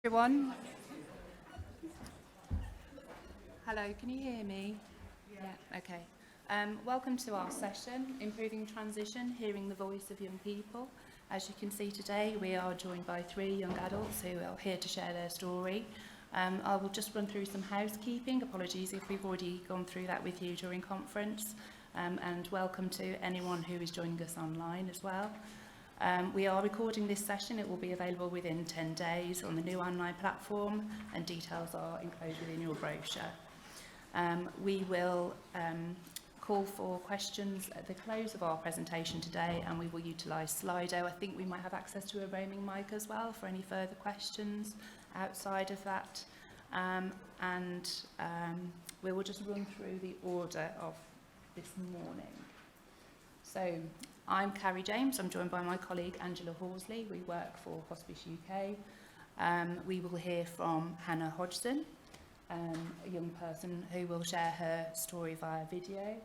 Everyone. Hello, can you hear me? Yeah, okay. Welcome to our session, Improving Transition, Hearing the Voice of Young People. As you can see today, we are joined by 3 young adults who are here to share their story. I will just run through some housekeeping. Apologies if we've already gone through that with you during conference. And welcome to anyone who is joining us online as well. We are recording this session. It will be available within 10 days on the new online platform, and details are enclosed within your brochure. We will call for questions at the close of our presentation today, and we will utilise Slido. I think we might have access to a roaming mic as well for any further questions outside of that. We will just run through the order of this morning. So, I'm Carrie James. I'm joined by my colleague Angela Horsley. We work for Hospice UK. We will hear from Hannah Hodgson, a young person who will share her story via video.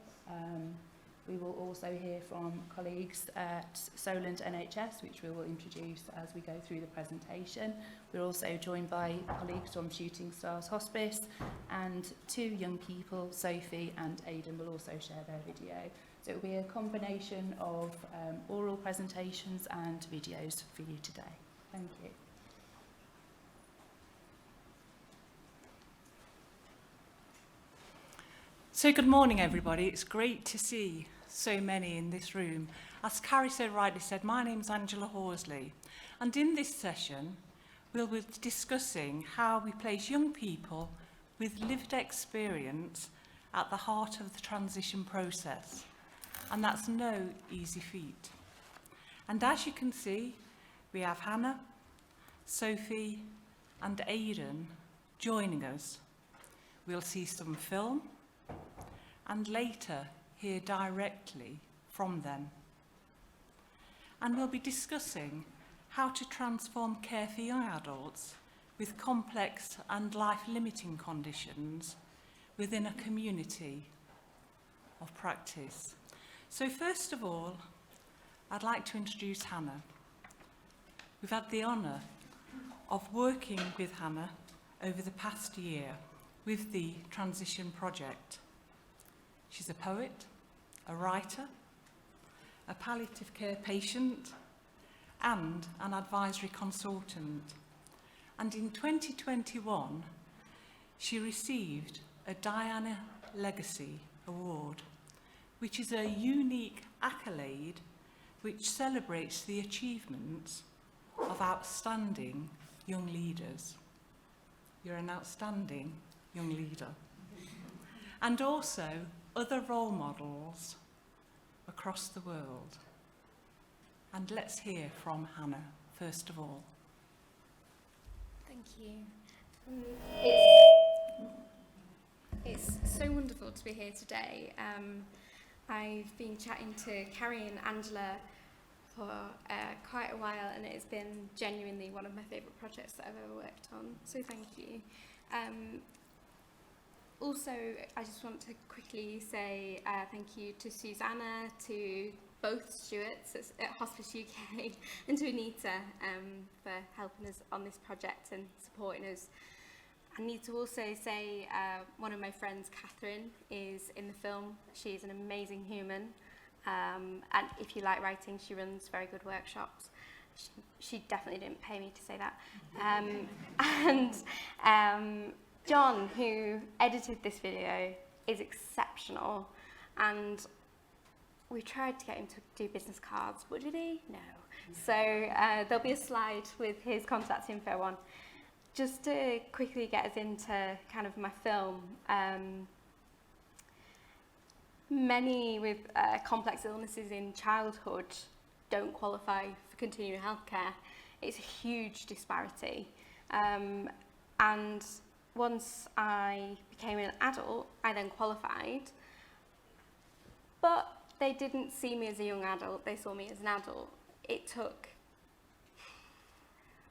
We will also hear from colleagues at Solent NHS, which we will introduce as we go through the presentation. We're also joined by colleagues from Shooting Stars Hospice, and 2 young people, Sophie and Aiden, will also share their video. So it will be a combination of oral presentations and videos for you today. Thank you. So good morning, everybody. It's great to see so many in this room. As Carrie so rightly said, my name's Angela Horsley, and in this session we'll be discussing how we place young people with lived experience at the heart of the transition process. And that's no easy feat. And as you can see, we have Hannah, Sophie and Aiden joining us. We'll see some film and later hear directly from them. And we'll be discussing how to transform care for young adults with complex and life-limiting conditions within a community of practice. So first of all, I'd like to introduce Hannah. We've had the honour of working with Hannah over the past year with the Transition Project. She's a poet, a writer, a palliative care patient, and an advisory consultant. And in 2021, she received a Diana Legacy Award, which is a unique accolade which celebrates the achievements of outstanding young leaders. You're an outstanding young leader. And also other role models across the world. And let's hear from Hannah, first of all. Thank you. It's so wonderful to be here today. I've been chatting to Carrie and Angela for quite a while, and it's been genuinely one of my favourite projects that I've ever worked on, so thank you. Also, I just want to quickly say thank you to Susanna, to both Stuarts at Hospice UK, and to Anita for helping us on this project and supporting us. I need to also say one of my friends, Catherine, is in the film. She's an amazing human, and if you like writing, she runs very good workshops. She definitely didn't pay me to say that. And John, who edited this video, is exceptional, and we tried to get him to do business cards, but did he? No. So there'll be a slide with his contact info on. Just to quickly get us into kind of my film, many with complex illnesses in childhood don't qualify for continuing healthcare. It's a huge disparity. And once I became an adult, I then qualified, but they didn't see me as a young adult, they saw me as an adult. It took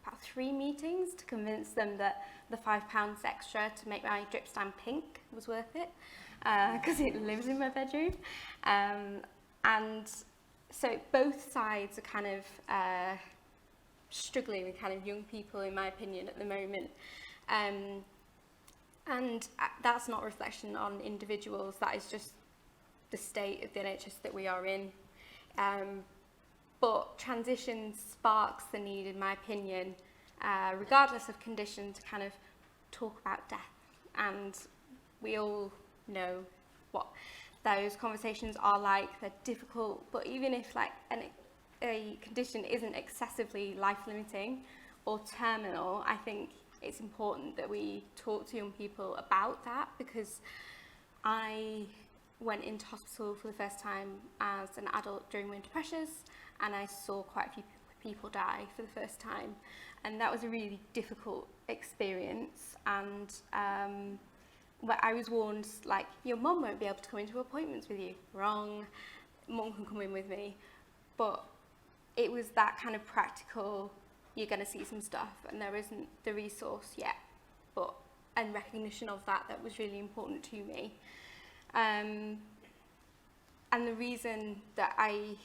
about 3 meetings to convince them that the £5 extra to make my drip stand pink was worth it, because it lives in my bedroom. And so both sides are kind of struggling with kind of young people, in my opinion, at the moment. And that's not a reflection on individuals, that is just the state of the NHS that we are in. But transition sparks the need, in my opinion, regardless of condition, to kind of talk about death. And we all know what those conversations are like. They're difficult, but even if like a condition isn't excessively life-limiting or terminal, I think it's important that we talk to young people about that, because I went into hospital for the first time as an adult during winter pressures, and I saw quite a few people die for the first time, and that was a really difficult experience. And where I was warned, like, your mum won't be able to come into appointments with you. Wrong, mum can come in with me. But it was that kind of practical, you're going to see some stuff and there isn't the resource yet, and recognition of that was really important to me. And the reason that I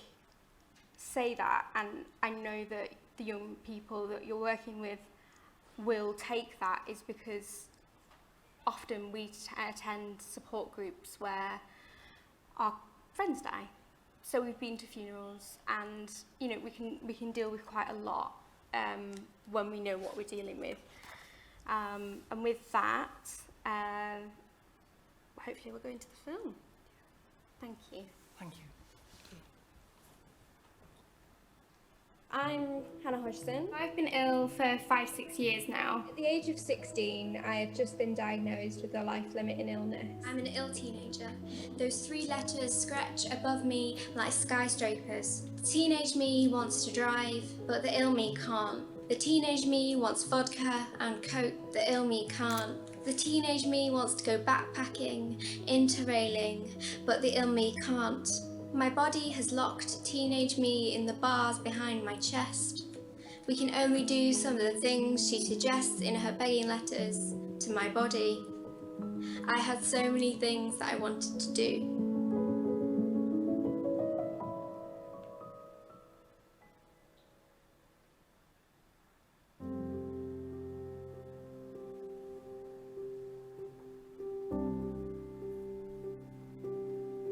say that, and I know that the young people that you're working with will take that, is because often we attend support groups where our friends die. So we've been to funerals, and you know, we can deal with quite a lot when we know what we're dealing with. And with that, hopefully we'll go into the film. Thank you. Thank you. I'm Hannah Hodgson. I've been ill for 5-6 years now. At the age of 16, I had just been diagnosed with a life-limiting illness. I'm an ill teenager. Those 3 letters scratch above me like skyscrapers. The teenage me wants to drive, but the ill me can't. The teenage me wants vodka and coke, the ill me can't. The teenage me wants to go backpacking, interrailing, but the ill me can't. My body has locked teenage me in the bars behind my chest. We can only do some of the things she suggests in her begging letters to my body. I had so many things that I wanted to do.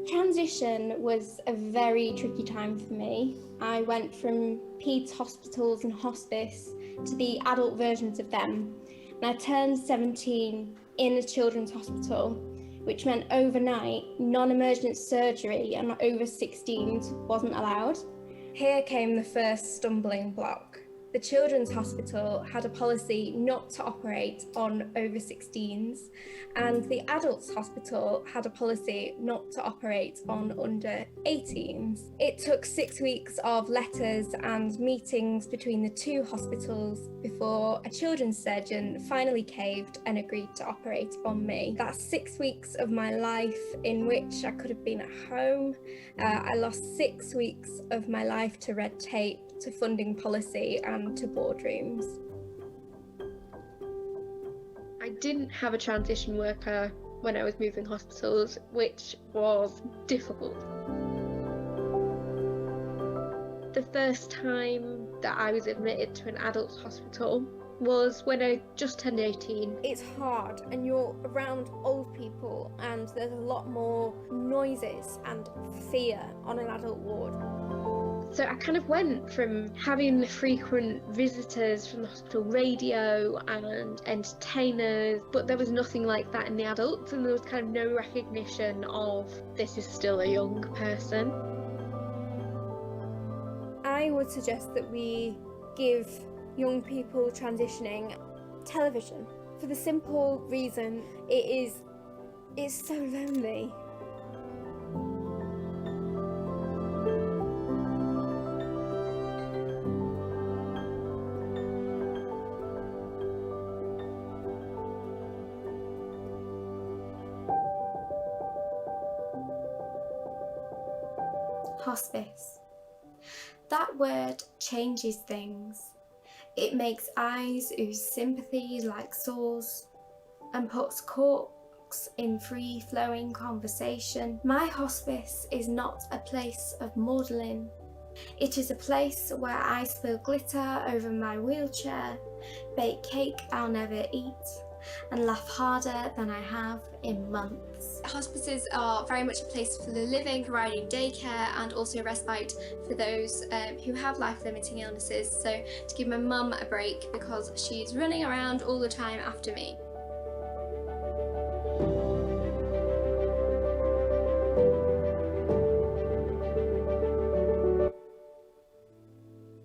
Transition was a very tricky time for me. I went from peds hospitals and hospice to the adult versions of them, and I turned 17 in a children's hospital, which meant overnight non-emergent surgery on over 16s wasn't allowed. Here came the first stumbling block. The children's hospital had a policy not to operate on over 16s, and the adults hospital had a policy not to operate on under 18s. It took 6 weeks of letters and meetings between the 2 hospitals before a children's surgeon finally caved and agreed to operate on me. That's 6 weeks of my life in which I could have been at home. I lost 6 weeks of my life to red tape, to funding policy, and to boardrooms. I didn't have a transition worker when I was moving hospitals, which was difficult. The first time that I was admitted to an adults hospital was when I just turned 18. It's hard, and you're around old people, and there's a lot more noises and fear on an adult ward. So I kind of went from having the frequent visitors from the hospital radio and entertainers, but there was nothing like that in the adults, and there was kind of no recognition of this is still a young person. I would suggest that we give young people transitioning television, for the simple reason it's so lonely. Hospice. That word changes things. It makes eyes ooze sympathy like sores and puts corks in free-flowing conversation. My hospice is not a place of maudlin, It is a place where I spill glitter over my wheelchair, bake cake I'll never eat, and laugh harder than I have in months. Hospices are very much a place for the living, providing daycare and also respite for those who have life-limiting illnesses. So to give my mum a break because she's running around all the time after me.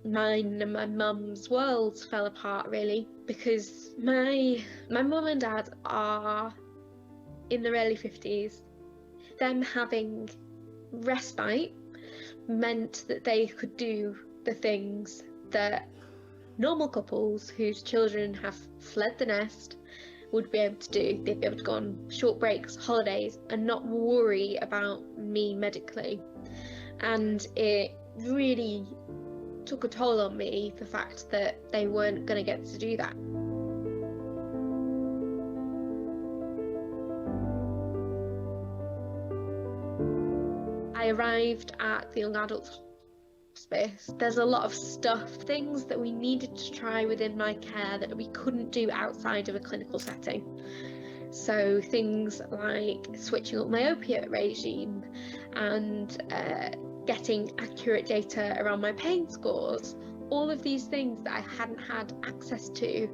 Mine and my mum's worlds fell apart really, because my mum and dad are in their early 50s. Them having respite meant that they could do the things that normal couples whose children have fled the nest would be able to do. They'd be able to go on short breaks, holidays, and not worry about me medically. And it really took a toll on me, the fact that they weren't going to get to do that. I arrived at the young adults hospice. There's a lot of things that we needed to try within my care that we couldn't do outside of a clinical setting. So things like switching up my opiate regime and getting accurate data around my pain scores, all of these things that I hadn't had access to,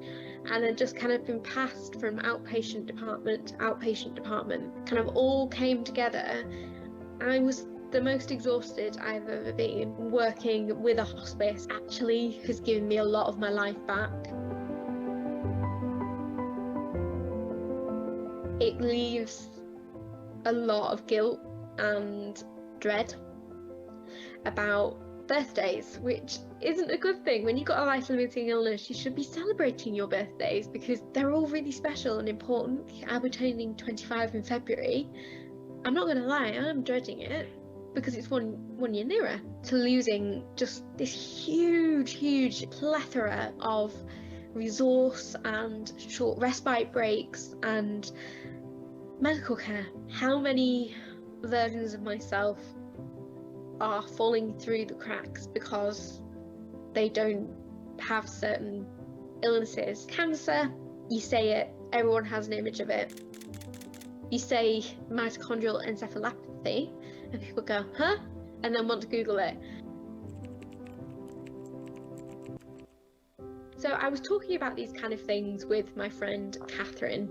and had just kind of been passed from outpatient department to outpatient department, kind of all came together. I was the most exhausted I've ever been. Working with a hospice actually has given me a lot of my life back. It leaves a lot of guilt and dread about birthdays, which isn't a good thing. When you've got a life-limiting illness, you should be celebrating your birthdays because they're all really special and important. I'll be turning 25 in February. I'm not going to lie, I'm dreading it because it's one year nearer to losing just this huge plethora of resource and short respite breaks and medical care. How many versions of myself are falling through the cracks because they don't have certain illnesses? Cancer, you say it, everyone has an image of it. You say mitochondrial encephalopathy and people go, huh? And then want to Google it. So I was talking about these kind of things with my friend Catherine,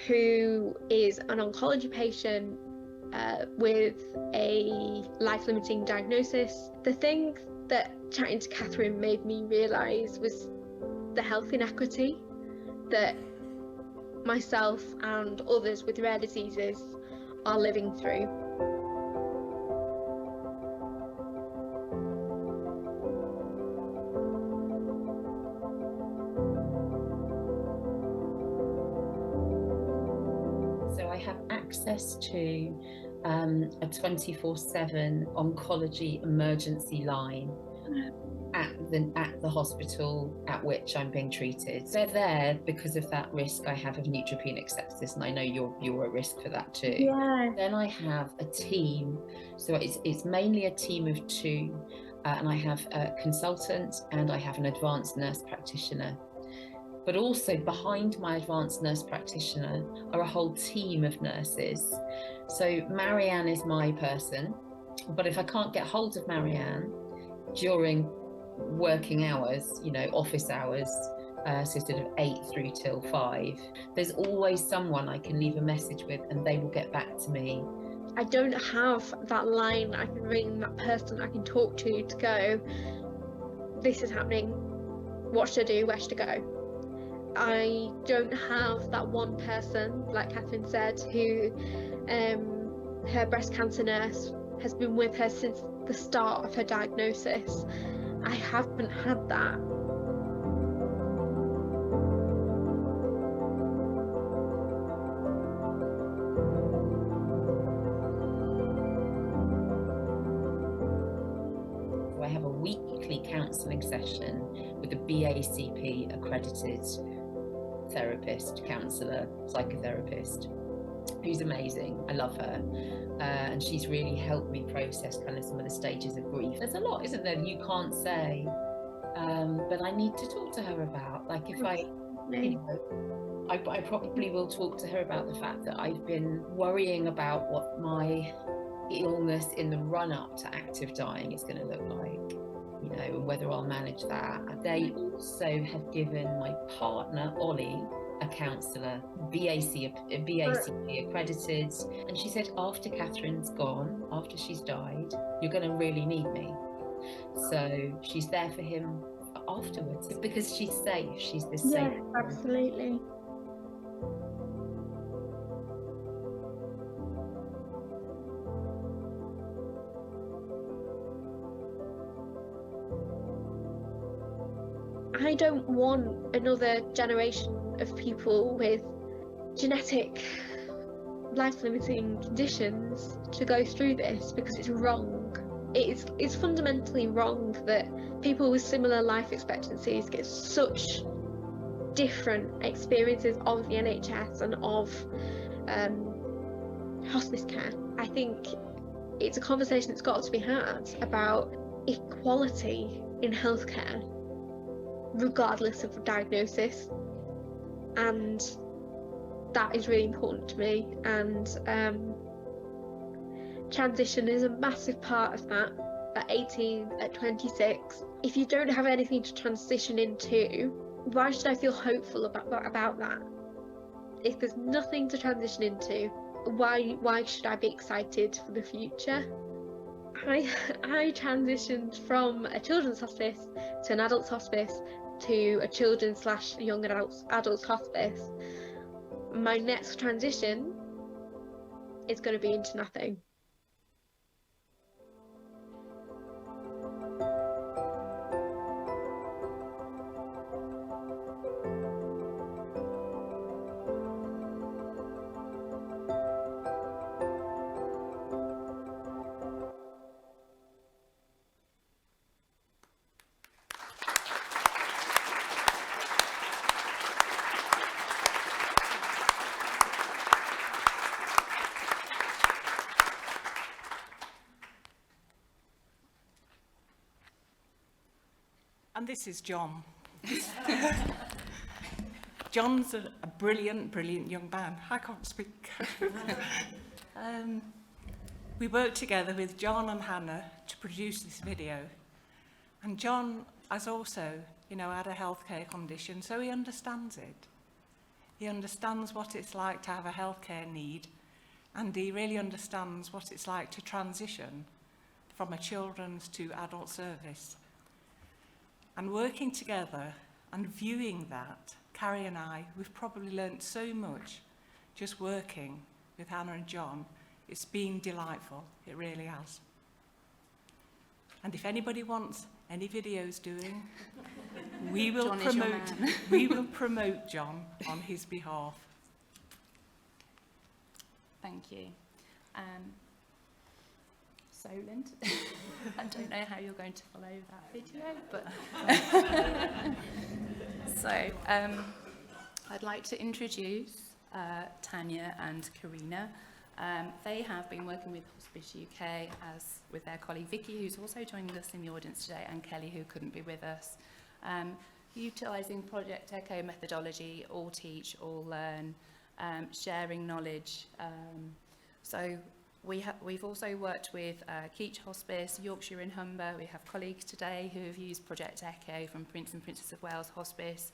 who is an oncology patient with a life-limiting diagnosis. The thing that chatting to Catherine made me realise was the health inequity that myself and others with rare diseases are living through. So I have access to a 24/7 oncology emergency line at the hospital at which I'm being treated. They're there because of that risk I have of neutropenic sepsis, and I know you're at risk for that too. Yeah. Then I have a team, so it's mainly a team of two, and I have a consultant and I have an advanced nurse practitioner. But also behind my advanced nurse practitioner are a whole team of nurses. So Marianne is my person, but if I can't get hold of Marianne during working hours, office hours, so sort of 8 through till 5, there's always someone I can leave a message with and they will get back to me. I don't have that line I can ring, that person I can talk to go, this is happening, what should I do, where should I go? I don't have that one person, like Catherine said, who her breast cancer nurse has been with her since the start of her diagnosis. I haven't had that. I have a weekly counselling session with a BACP accredited therapist, counsellor, psychotherapist. who's amazing. I love her. And she's really helped me process kind of some of the stages of grief. There's a lot, isn't there, that you can't say, but I need to talk to her about. Like if I probably will talk to her about the fact that I've been worrying about what my illness in the run-up to active dying is going to look like, you know, and whether I'll manage that. They also have given my partner, Ollie, a counsellor, BAC accredited, and she said, after Catherine's gone, after she's died, you're going to really need me. So she's there for him afterwards, because she's safe. She's this safe. Yeah, absolutely. I don't want another generation of people with genetic life-limiting conditions to go through this, because it's wrong. It's fundamentally wrong that people with similar life expectancies get such different experiences of the NHS and of hospice care. I think it's a conversation that's got to be had about equality in healthcare, regardless of diagnosis, and that is really important to me. And transition is a massive part of that. At 18, at 26, if you don't have anything to transition into, why should I feel hopeful about that? If there's nothing to transition into, why should I be excited for the future? I transitioned from a children's hospice to an adults hospice to a children's/young adults hospice. My next transition is going to be into nothing. And this is John. John's a brilliant, brilliant young man. I can't speak. We worked together with John and Hannah to produce this video. And John has also, had a healthcare condition, so he understands it. He understands what it's like to have a healthcare need, and he really understands what it's like to transition from a children's to adult service. And working together and viewing that, Carrie and I, we've probably learnt so much just working with Hannah and John. It's been delightful, it really has. And if anybody wants any videos doing, we will promote John on his behalf. Thank you. Solent. I don't know how you're going to follow that video, but so I'd like to introduce Tania and Karina. They have been working with Hospice UK as with their colleague Vicky, who's also joining us in the audience today, and Kelly, who couldn't be with us, utilising Project Echo methodology, all teach, all learn, sharing knowledge. So we've also worked with Keach Hospice, Yorkshire and Humber. We have colleagues today who have used Project Echo from Prince and Princess of Wales Hospice,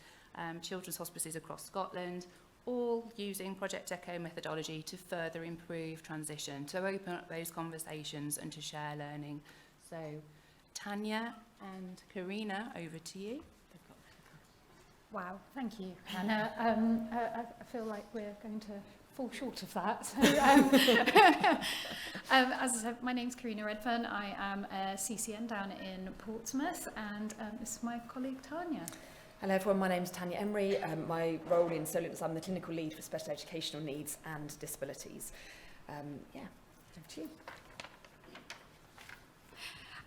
children's hospices across Scotland, all using Project Echo methodology to further improve transition, to open up those conversations and to share learning. So Tania and Karina, over to you. Wow, thank you, Hannah. I feel like we're going to fall short of that. So, as I said, my name's Karina Redfern. I am a CCN down in Portsmouth, and this is my colleague Tania. Hello everyone, my name's Tania Emery. My role in Solent is I'm the clinical lead for special educational needs and disabilities. Over to you.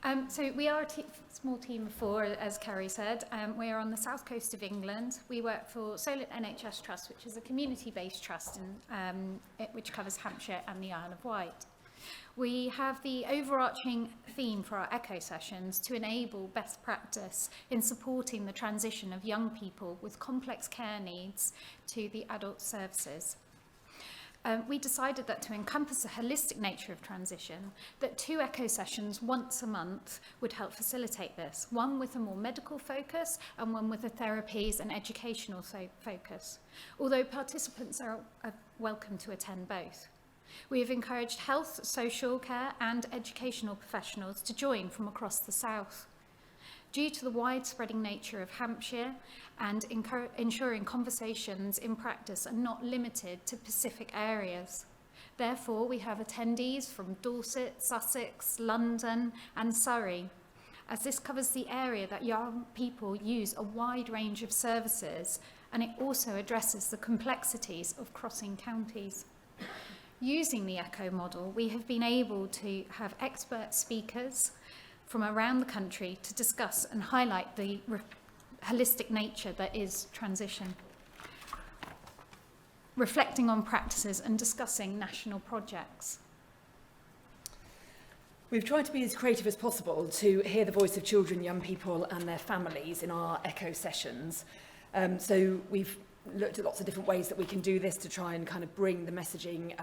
So we are a small team of 4, as Carrie said. We are on the south coast of England. We work for Solent NHS Trust, which is a community-based trust which covers Hampshire and the Isle of Wight. We have the overarching theme for our echo sessions to enable best practice in supporting the transition of young people with complex care needs to the adult services. We decided that to encompass the holistic nature of transition, that 2 echo sessions once a month would help facilitate this, one with a more medical focus and one with a therapies and educational focus, although participants are welcome to attend both. We have encouraged health, social care and educational professionals to join from across the south. Due to the widespreading nature of Hampshire and ensuring conversations in practice are not limited to specific areas. Therefore, we have attendees from Dorset, Sussex, London and Surrey, as this covers the area that young people use a wide range of services, and it also addresses the complexities of crossing counties. Using the ECHO model, we have been able to have expert speakers from around the country to discuss and highlight the holistic nature that is transition, reflecting on practices and discussing national projects. We've tried to be as creative as possible to hear the voice of children, young people and their families in our echo sessions. So we've looked at lots of different ways that we can do this to try and kind of bring the messaging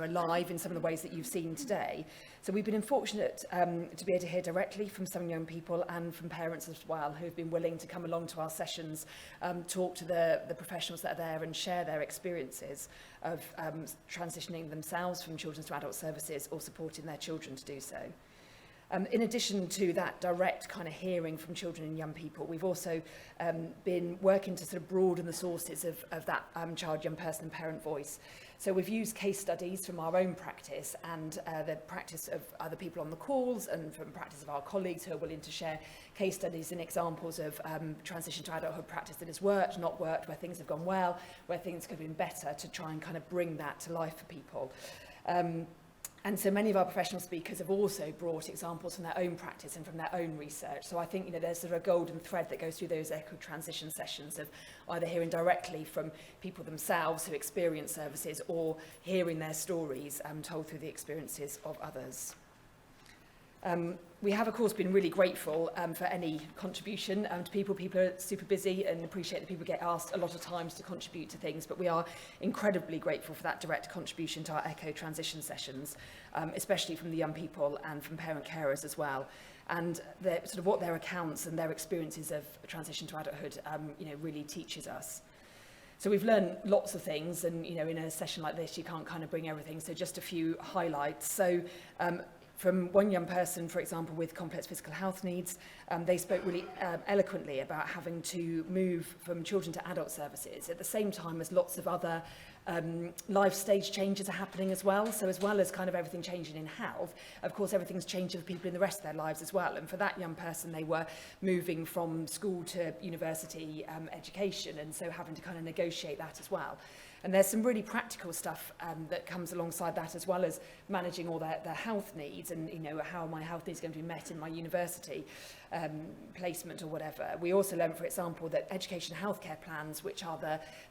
alive in some of the ways that you've seen today. So we've been fortunate to be able to hear directly from some young people and from parents as well, who've been willing to come along to our sessions, talk to the professionals that are there and share their experiences of transitioning themselves from children's to adult services or supporting their children to do so. In addition to that direct kind of hearing from children and young people, we've also been working to sort of broaden the sources of that child, young person and parent voice. So we've used case studies from our own practice and the practice of other people on the calls and from practice of our colleagues who are willing to share case studies and examples of transition to adulthood practice that has worked, not worked, where things have gone well, where things could have been better, to try and kind of bring that to life for people. And so many of our professional speakers have also brought examples from their own practice and from their own research. So I think, there's sort of a golden thread that goes through those echo transition sessions of either hearing directly from people themselves who experience services or hearing their stories told through the experiences of others. We have, of course, been really grateful for any contribution to people. People are super busy and appreciate that people get asked a lot of times to contribute to things, but we are incredibly grateful for that direct contribution to our ECHO transition sessions, especially from the young people and from parent carers as well. And sort of what their accounts and their experiences of transition to adulthood, really teaches us. So we've learned lots of things, and, in a session like this, you can't kind of bring everything. So just a few highlights. So, from one young person, for example, with complex physical health needs, they spoke really eloquently about having to move from children to adult services at the same time as lots of other life stage changes are happening as well. So as well as kind of everything changing in health, of course, everything's changing for people in the rest of their lives as well. And for that young person, they were moving from school to university education, and so having to kind of negotiate that as well. And there's some really practical stuff that comes alongside that, as well as managing all their health needs and, how my health needs are going to be met in my university placement or whatever. We also learned, for example, that education healthcare plans, which are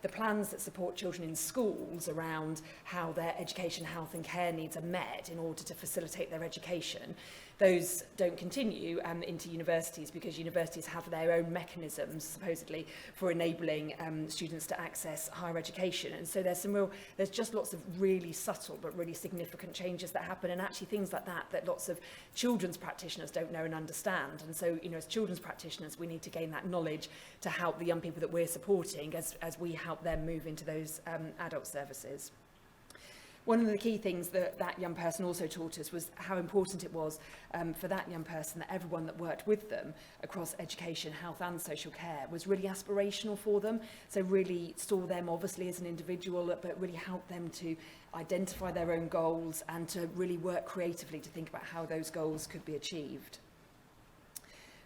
the plans that support children in schools around how their education, health and care needs are met in order to facilitate their education, those don't continue into universities, because universities have their own mechanisms, supposedly, for enabling students to access higher education. And so there's just lots of really subtle but really significant changes that happen, and actually things like that lots of children's practitioners don't know and understand. And so, as children's practitioners, we need to gain that knowledge to help the young people that we're supporting as we help them move into those adult services. One of the key things that young person also taught us was how important it was for that young person that everyone that worked with them across education, health and social care was really aspirational for them. So really saw them obviously as an individual, but really helped them to identify their own goals and to really work creatively to think about how those goals could be achieved.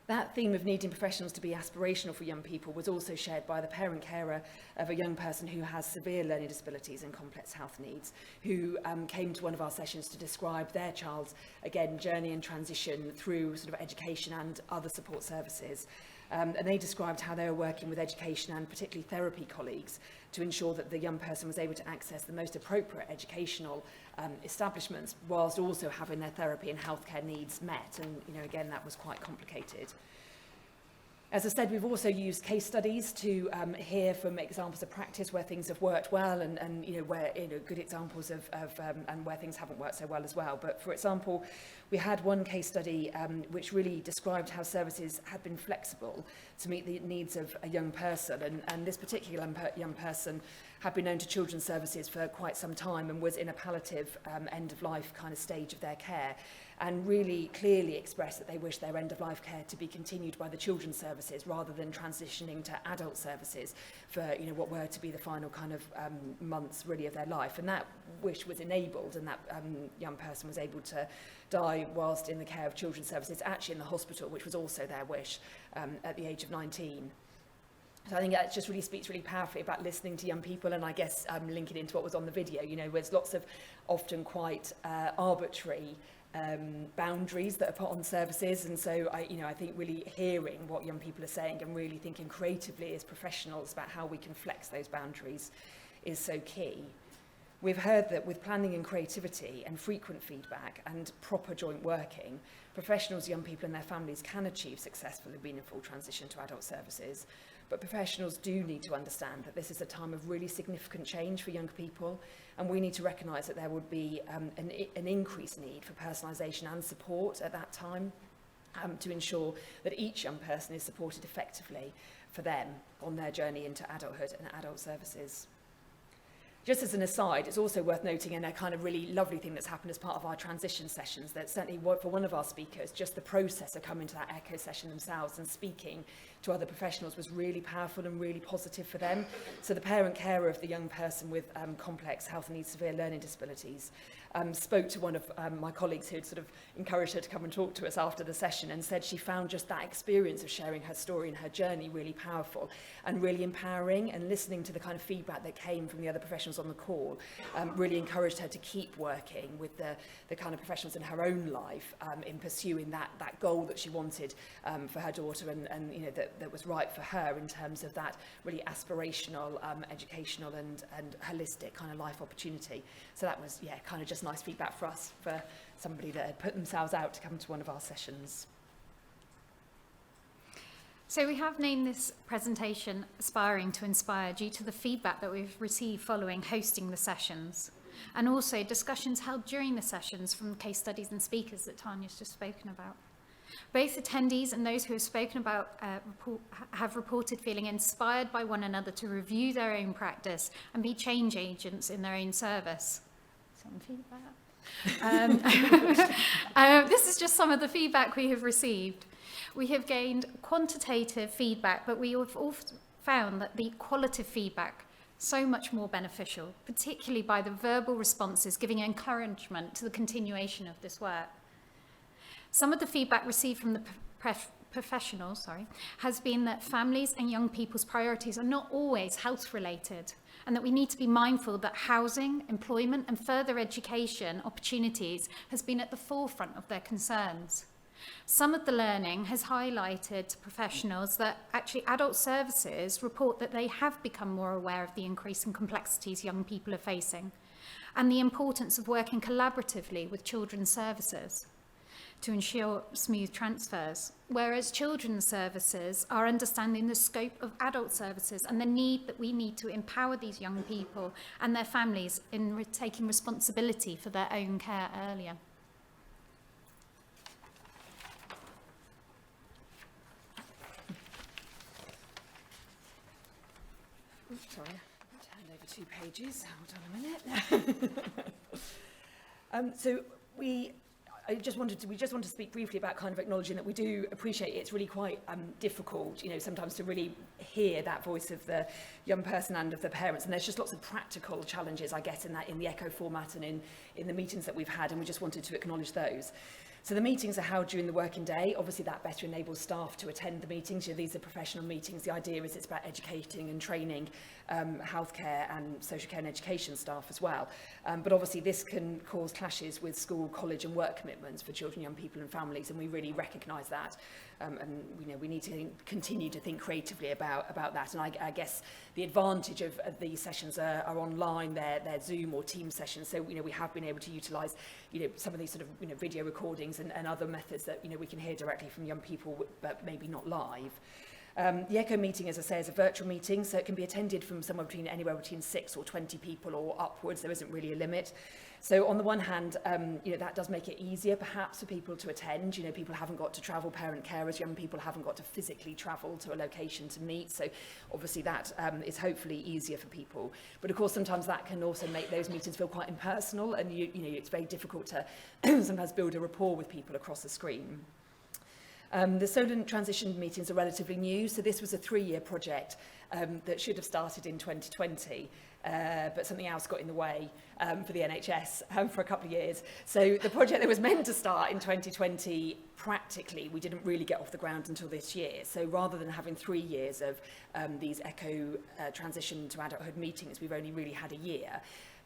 That theme of needing professionals to be aspirational for young people was also shared by the parent carer of a young person who has severe learning disabilities and complex health needs, who came to one of our sessions to describe their child's, again, journey and transition through sort of education and other support services. And they described how they were working with education and particularly therapy colleagues to ensure that the young person was able to access the most appropriate educational establishments whilst also having their therapy and healthcare needs met. And, you know, again, that was quite complicated. As I said, we've also used case studies to hear from examples of practice where things have worked well and you know, where, you know, good examples of and where things haven't worked so well as well. But for example, we had one case study which really described how services had been flexible to meet the needs of a young person. And this particular young person had been known to children's services for quite some time and was in a palliative end-of-life kind of stage of their care, and really clearly expressed that they wish their end-of-life care to be continued by the children's services rather than transitioning to adult services for, you know, what were to be the final kind of months really of their life. And that wish was enabled, and that young person was able to die whilst in the care of children's services, actually in the hospital, which was also their wish at the age of 19. So I think that just really speaks really powerfully about listening to young people, and I guess linking into what was on the video, you know, there's lots of often quite arbitrary boundaries that are put on services, and so I think really hearing what young people are saying and really thinking creatively as professionals about how we can flex those boundaries is so key. We've heard that with planning and creativity and frequent feedback and proper joint working, professionals, young people and their families can achieve successful and meaningful transition to adult services. But professionals do need to understand that this is a time of really significant change for young people, and we need to recognise that there would be an increased need for personalisation and support at that time to ensure that each young person is supported effectively for them on their journey into adulthood and adult services. Just as an aside, it's also worth noting, and a kind of really lovely thing that's happened as part of our transition sessions, that certainly for one of our speakers, just the process of coming to that echo session themselves and speaking to other professionals was really powerful and really positive for them. So the parent carer of the young person with complex health needs, severe learning disabilities, spoke to one of my colleagues who had sort of encouraged her to come and talk to us after the session, and said she found just that experience of sharing her story and her journey really powerful and really empowering, and listening to the kind of feedback that came from the other professionals on the call really encouraged her to keep working with the kind of professionals in her own life in pursuing that goal that she wanted for her daughter, and you know, that was right for her in terms of that really aspirational, educational and holistic kind of life opportunity. So that was, yeah, kind of just nice feedback for us, for somebody that had put themselves out to come to one of our sessions. So we have named this presentation Aspiring to Inspire due to the feedback that we've received following hosting the sessions, and also discussions held during the sessions from case studies and speakers that Tania's just spoken about. Both attendees and those who have spoken about have reported feeling inspired by one another to review their own practice and be change agents in their own service. Some feedback. This is just some of the feedback we have received. We have gained quantitative feedback, but we have also found that the qualitative feedback so much more beneficial, particularly by the verbal responses giving encouragement to the continuation of this work. Some of the feedback received from the professionals has been that families and young people's priorities are not always health related, and that we need to be mindful that housing, employment and further education opportunities has been at the forefront of their concerns. Some of the learning has highlighted to professionals that actually adult services report that they have become more aware of the increasing complexities young people are facing, and the importance of working collaboratively with children's services to ensure smooth transfers, whereas children's services are understanding the scope of adult services and the need that we need to empower these young people and their families in taking responsibility for their own care earlier. Oops, sorry, I turned over 2 pages. Hold on a minute. So we just wanted to speak briefly about kind of acknowledging that we do appreciate it's really quite difficult, you know, sometimes to really hear that voice of the young person and of the parents, and there's just lots of practical challenges, I guess, in the echo format and in the meetings that we've had, and we just wanted to acknowledge those. So the meetings are held during the working day. Obviously that better enables staff to attend the meetings. You know, these are professional meetings. The idea is it's about educating and training healthcare and social care and education staff as well. But obviously this can cause clashes with school, college and work commitments for children, young people and families, and we really recognise that. And you know, we need to continue to think creatively about that. And I guess the advantage of these sessions are online, they're Zoom or Teams sessions. So, you know, we have been able to utilise, you know, some of these sort of, you know, video recordings and other methods that, you know, we can hear directly from young people, but maybe not live. The ECHO meeting, as I say, is a virtual meeting, so it can be attended from anywhere between 6 or 20 people or upwards. There isn't really a limit. So on the one hand, you know, that does make it easier perhaps for people to attend. You know, people haven't got to travel, parent carers, young people haven't got to physically travel to a location to meet. So obviously that is hopefully easier for people. But of course, sometimes that can also make those meetings feel quite impersonal, and you know, it's very difficult to sometimes build a rapport with people across the screen. The Solent transition meetings are relatively new, so this was a 3-year project that should have started in 2020, but something else got in the way for the NHS for a couple of years. So the project that was meant to start in 2020, practically, we didn't really get off the ground until this year. So rather than having 3 years of these ECHO transition to adulthood meetings, we've only really had a year.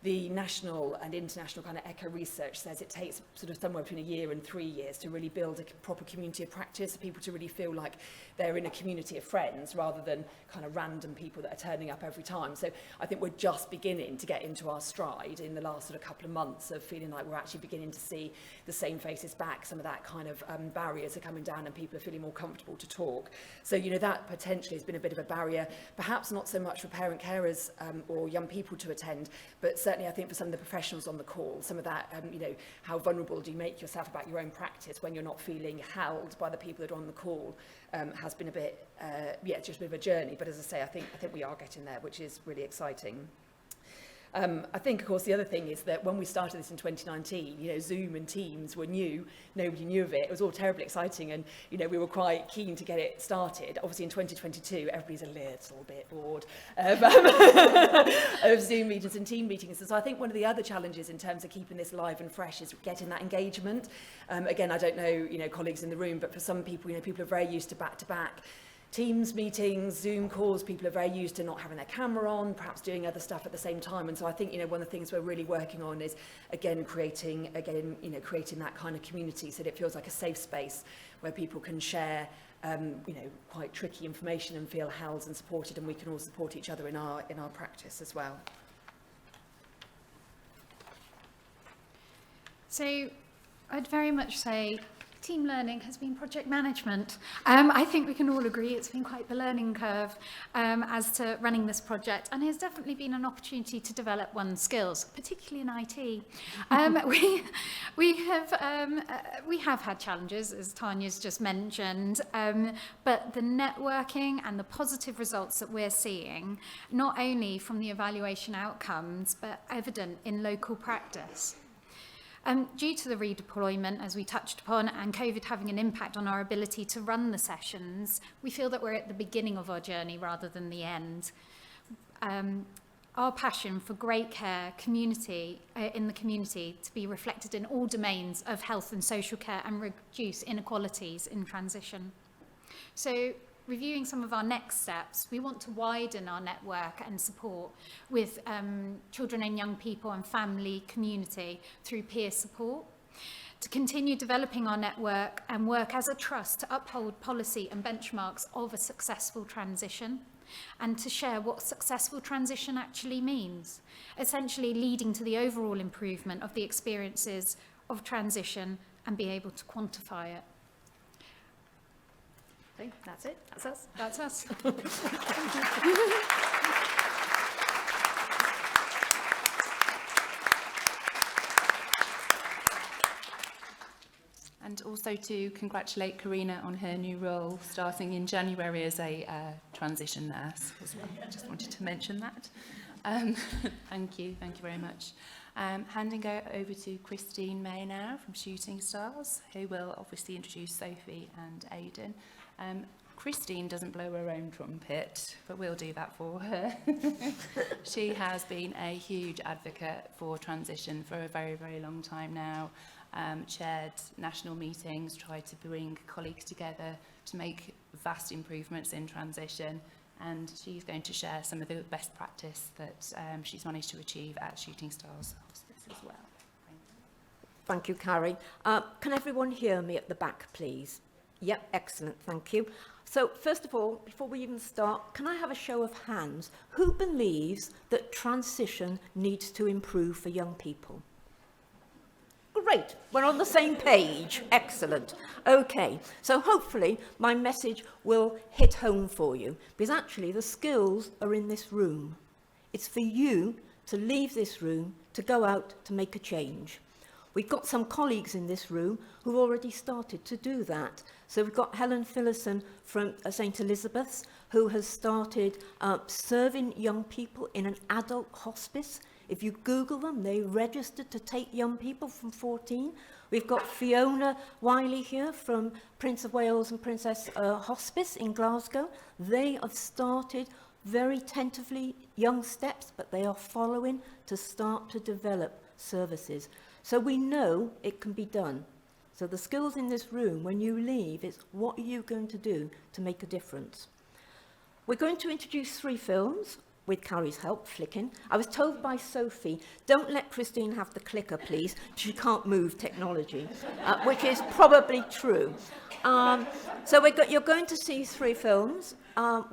The national and international kind of ECHO research says it takes sort of somewhere between a year and 3 years to really build a proper community of practice, for people to really feel like they're in a community of friends rather than kind of random people that are turning up every time. So I think we're just beginning to get into our stride in the last sort of couple of months of feeling like we're actually beginning to see the same faces back. Some of that kind of barriers are coming down and people are feeling more comfortable to talk. So, you know, that potentially has been a bit of a barrier, perhaps not so much for parent carers or young people to attend, but certainly I think for some of the professionals on the call, some of that, you know, how vulnerable do you make yourself about your own practice when you're not feeling held by the people that are on the call, has been a bit, just a bit of a journey. But as I say, I think we are getting there, which is really exciting. I think, of course, the other thing is that when we started this in 2019, you know, Zoom and Teams were new. Nobody knew of it. It was all terribly exciting, and, you know, we were quite keen to get it started. Obviously, in 2022, everybody's a little bit bored of Zoom meetings and team meetings. And so I think one of the other challenges in terms of keeping this live and fresh is getting that engagement. Again, I don't know, you know, colleagues in the room, but for some people, you know, people are very used to back-to-back Teams meetings, Zoom calls. People are very used to not having their camera on, perhaps doing other stuff at the same time. And so I think, you know, one of the things we're really working on is, again, creating that kind of community so that it feels like a safe space where people can share, you know, quite tricky information and feel held and supported, and we can all support each other in our practice as well. So I'd very much say team learning has been project management. I think we can all agree it's been quite the learning curve as to running this project, and has definitely been an opportunity to develop one's skills, particularly in IT. We have had challenges, as Tania's just mentioned, but the networking and the positive results that we're seeing, not only from the evaluation outcomes, but evident in local practice. Due to the redeployment, as we touched upon, and COVID having an impact on our ability to run the sessions, we feel that we're at the beginning of our journey rather than the end. Our passion for great care in the community to be reflected in all domains of health and social care and reduce inequalities in transition. So, reviewing some of our next steps, we want to widen our network and support with children and young people and family community through peer support, to continue developing our network and work as a trust to uphold policy and benchmarks of a successful transition, and to share what successful transition actually means, essentially leading to the overall improvement of the experiences of transition and be able to quantify it. That's it. That's us. That's us. And also to congratulate Karina on her new role, starting in January as a transition nurse as well. I just wanted to mention that. Thank you very much. Handing over to Christine May now from Shooting Stars, who will obviously introduce Sophie and Aiden. Christine doesn't blow her own trumpet, but we'll do that for her. She has been a huge advocate for transition for a very, very long time now. chaired national meetings, tried to bring colleagues together to make vast improvements in transition, and she's going to share some of the best practice that she's managed to achieve at Shooting Stars Hospice as well. Thank you, Carrie. Can everyone hear me at the back, please? Yep, excellent, thank you. So, first of all, before we even start, can I have a show of hands? Who believes that transition needs to improve for young people? Great, we're on the same page. Excellent. Okay, so hopefully my message will hit home for you, because actually the skills are in this room. It's for you to leave this room, to go out to make a change. We've got some colleagues in this room who've already started to do that. So we've got Helen Phillison from St Elizabeth's, who has started serving young people in an adult hospice. If you Google them, they registered to take young people from 14. We've got Fiona Wiley here from Prince of Wales and Princess Hospice in Glasgow. They have started very tentatively, young steps, but they are following to start to develop services. So we know it can be done. So the skills in this room, when you leave, is what are you going to do to make a difference? We're going to introduce 3 films with Carrie's help, flicking. I was told by Sophie, don't let Christine have the clicker, please. She can't move technology, which is probably true. So you're going to see 3 films.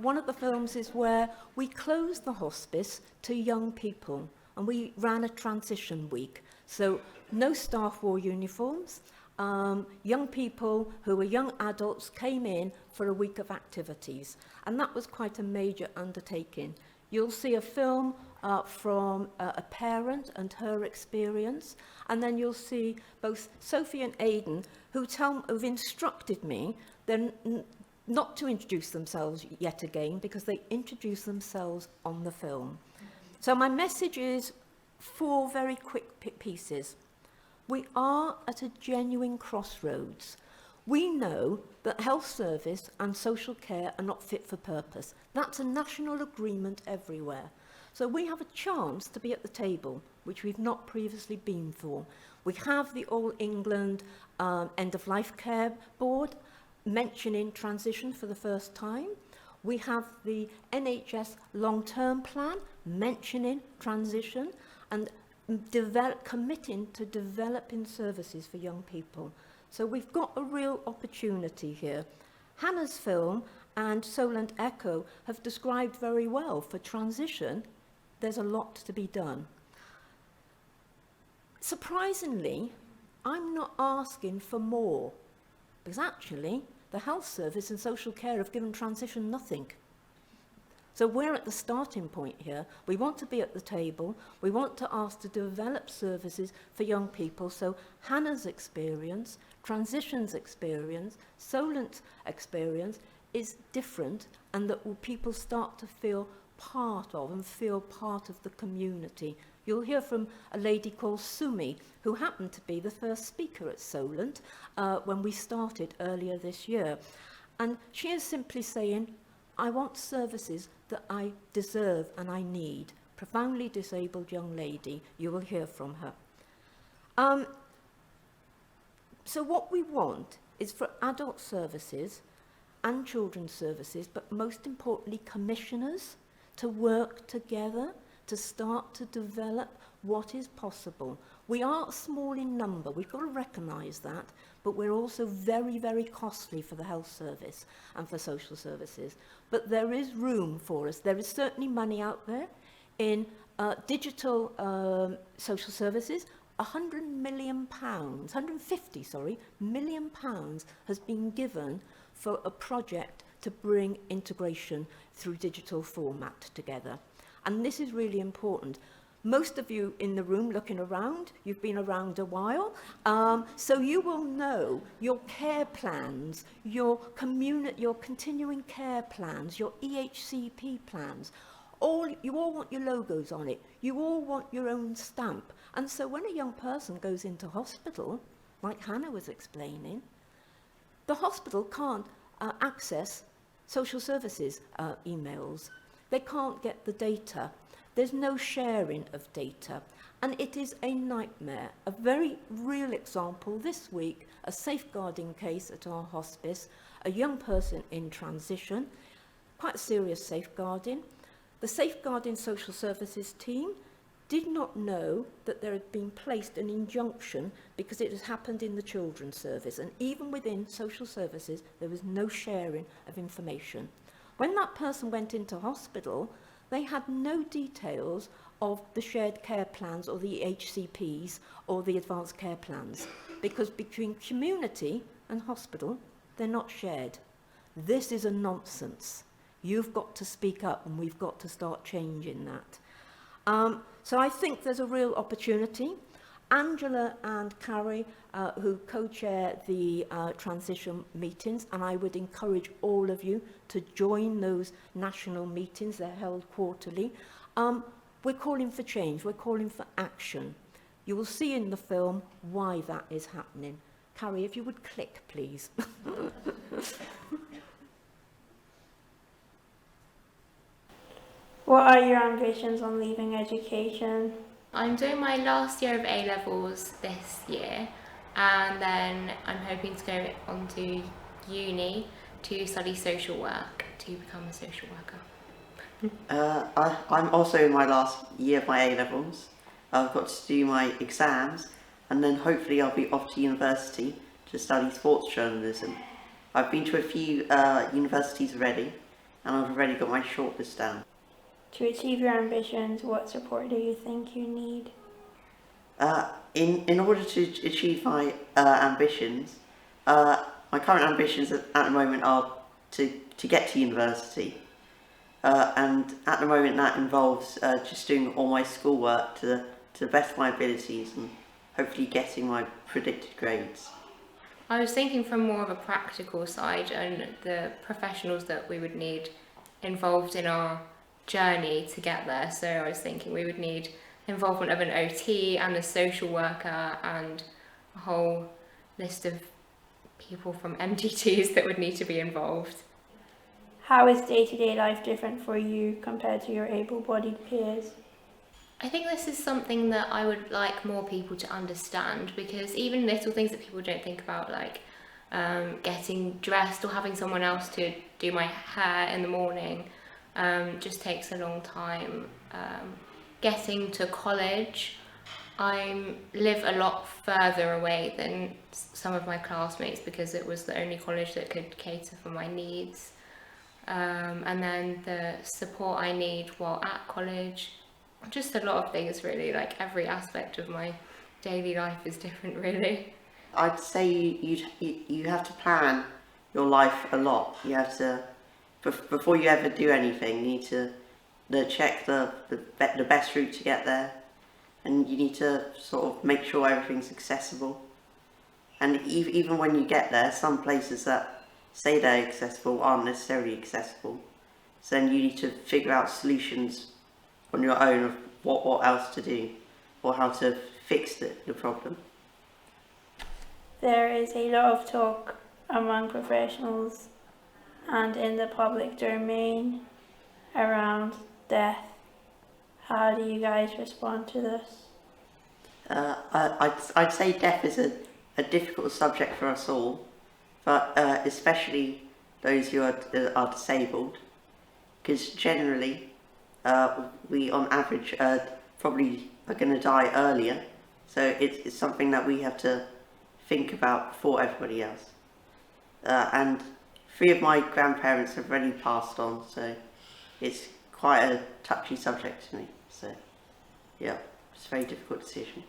One of the films is where we closed the hospice to young people, and we ran a transition week. So no staff wore uniforms. Young people who were young adults came in for a week of activities, and that was quite a major undertaking. You'll see a film from a parent and her experience, and then you'll see both Sophie and Aiden who've instructed me then not to introduce themselves yet again, because they introduce themselves on the film. So my message is 4 very quick pieces. We are at a genuine crossroads. We know that health service and social care are not fit for purpose. That's a national agreement everywhere. So we have a chance to be at the table, which we've not previously been for. We have the All England End-of-Life Care Board mentioning transition for the first time. We have the NHS Long-Term Plan mentioning transition and committing to developing services for young people. So we've got a real opportunity here. Hannah's film and Solent Echo have described very well for transition, there's a lot to be done. Surprisingly, I'm not asking for more, because actually the health service and social care have given transition nothing. So we're at the starting point here. We want to be at the table. We want to ask to develop services for young people. So Hannah's experience, transition's experience, Solent's experience is different, and that people start to feel part of and feel part of the community. You'll hear from a lady called Sumi, who happened to be the first speaker at Solent when we started earlier this year. And she is simply saying, I want services that I deserve and I need. Profoundly disabled young lady. You will hear from her. So what we want is for adult services and children's services, but most importantly commissioners, to work together to start to develop what is possible. We are small in number, we've got to recognise that, but we're also very, very costly for the health service and for social services. But there is room for us. There is certainly money out there in digital social services. £150 million has been given for a project to bring integration through digital format together. And this is really important. Most of you in the room looking around, you've been around a while, so you will know your care plans, your continuing care plans, your EHCP plans. You all want your logos on it. You all want your own stamp. And so when a young person goes into hospital, like Hannah was explaining, the hospital can't access social services emails. They can't get the data. there's no sharing of data, and it is a nightmare. A very real example this week, a safeguarding case at our hospice, a young person in transition, quite serious safeguarding. The safeguarding social services team did not know that there had been placed an injunction because it has happened in the children's service, and even within social services there was no sharing of information. When that person went into hospital, they had no details of the shared care plans or the HCPs or the advanced care plans, because between community and hospital they're not shared. This is a nonsense. You've got to speak up, and we've got to start changing that. So I think there's a real opportunity. Angela and Carrie, who co-chair the transition meetings, and I would encourage all of you to join those national meetings. They're held quarterly. We're calling for change. We're calling for action. You will see in the film why that is happening. Carrie, if you would click, please. What are your ambitions on leaving education? I'm doing my last year of A-levels this year, and then I'm hoping to go on to uni to study social work, to become a social worker. I'm also in my last year of my A-levels. I've got to do my exams, and then hopefully I'll be off to university to study sports journalism. I've been to a few universities already, and I've already got my shortlist down. To achieve your ambitions, what support do you think you need? In order to achieve my ambitions, my current ambitions at the moment are to get to university. And at the moment that involves just doing all my schoolwork to the best of my abilities and hopefully getting my predicted grades. I was thinking from more of a practical side and the professionals that we would need involved in our journey to get there. So I was thinking we would need involvement of an OT and a social worker and a whole list of people from MDTs that would need to be involved. How is day-to-day life different for you compared to your able-bodied peers? I think this is something that I would like more people to understand, because even little things that people don't think about, like getting dressed or having someone else to do my hair in the morning, just takes a long time. Getting to college, I live a lot further away than some of my classmates because it was the only college that could cater for my needs. And then the support I need while at college, just a lot of things really, like every aspect of my daily life is different really. I'd say you have to plan your life a lot. You have to, before you ever do anything, you need to check the best route to get there, and you need to sort of make sure everything's accessible. And even when you get there, some places that say they're accessible aren't necessarily accessible. So then you need to figure out solutions on your own of what else to do or how to fix the problem. There is a lot of talk among professionals and in the public domain around death. How do you guys respond to this? I'd say death is a difficult subject for us all, but especially those who are disabled, because generally we on average probably are going to die earlier, so it's something that we have to think about before everybody else. And 3 of my grandparents have already passed on, so it's quite a touchy subject to me. So yeah, it's a very difficult decision.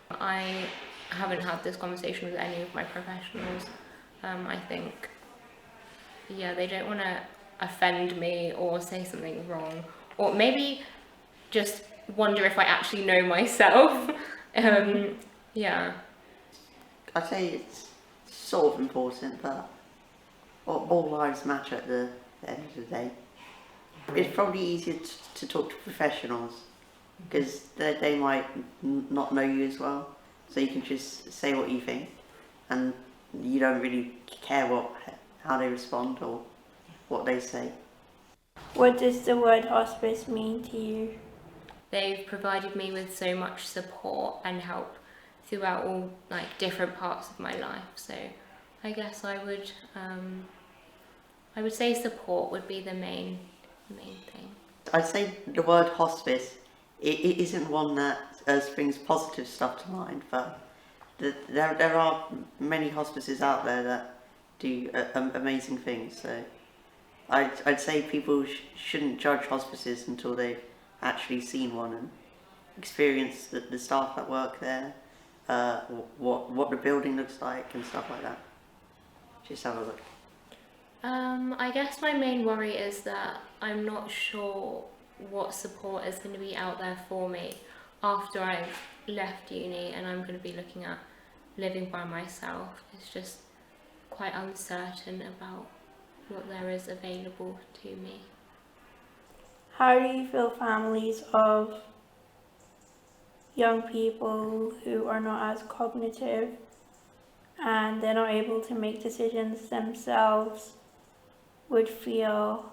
I haven't had this conversation with any of my professionals. I think, yeah, they don't want to offend me or say something wrong, or maybe just wonder if I actually know myself. Yeah. I'd say it's sort of important, but all lives matter at the end of the day. It's probably easier to talk to professionals because they might not know you as well, so you can just say what you think and you don't really care how they respond or what they say. What does the word hospice mean to you? they've provided me with so much support and help throughout all like different parts of my life. So I guess I would say support would be the main thing. I'd say the word hospice, it isn't one that brings positive stuff to mind, but there are many hospices out there that do amazing things. So I'd say people shouldn't judge hospices until they've actually seen one and experienced the staff that work there, what the building looks like and stuff like that. Just have a look. I guess my main worry is that I'm not sure what support is going to be out there for me after I've left uni and I'm going to be looking at living by myself. It's just quite uncertain about what there is available to me. How do you feel families of young people who are not as cognitive and they're not able to make decisions themselves would feel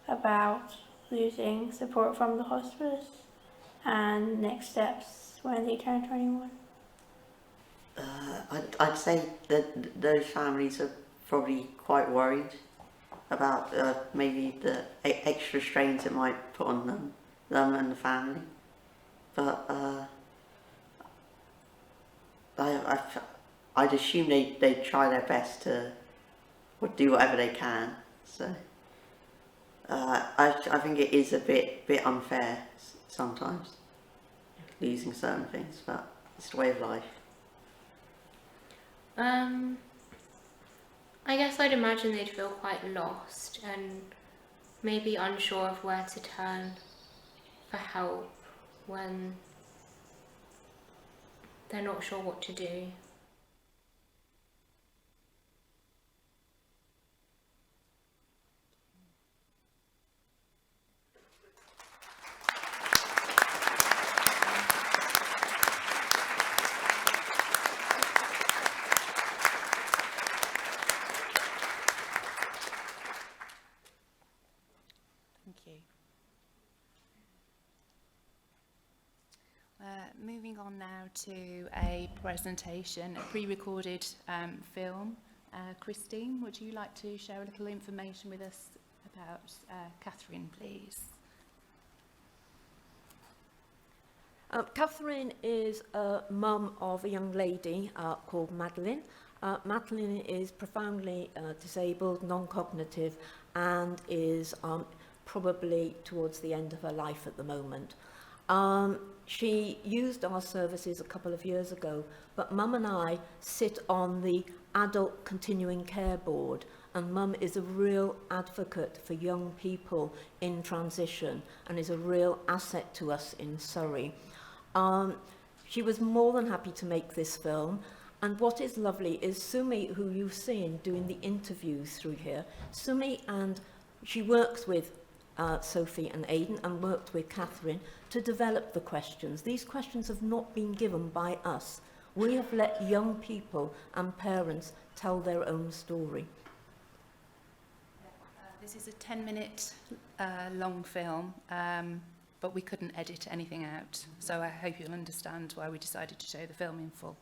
about losing support from the hospice and next steps when they turn 21? I'd say that those families are probably quite worried about maybe the extra strains it might put on them and the family. But I'd assume they'd try their best to do whatever they can. So I think it is a bit unfair sometimes, losing certain things, but it's the way of life. I guess I'd imagine they'd feel quite lost and maybe unsure of where to turn for help when they're not sure what to do. Moving on now to a presentation, a pre-recorded film. Christine, would you like to share a little information with us about Catherine, please? Catherine is a mum of a young lady called Madeline. Madeline is profoundly disabled, non-cognitive, and is probably towards the end of her life at the moment. She used our services a couple of years ago, but Mum and I sit on the Adult Continuing Care Board, and Mum is a real advocate for young people in transition and is a real asset to us in Surrey. She was more than happy to make this film, and what is lovely is Sumi, who you've seen doing the interviews through here, Sumi, and she works with Sophie and Aiden and worked with Catherine to develop the questions. These questions have not been given by us. We have let young people and parents tell their own story. This is a 10-minute long film, but we couldn't edit anything out, so I hope you'll understand why we decided to show the film in full.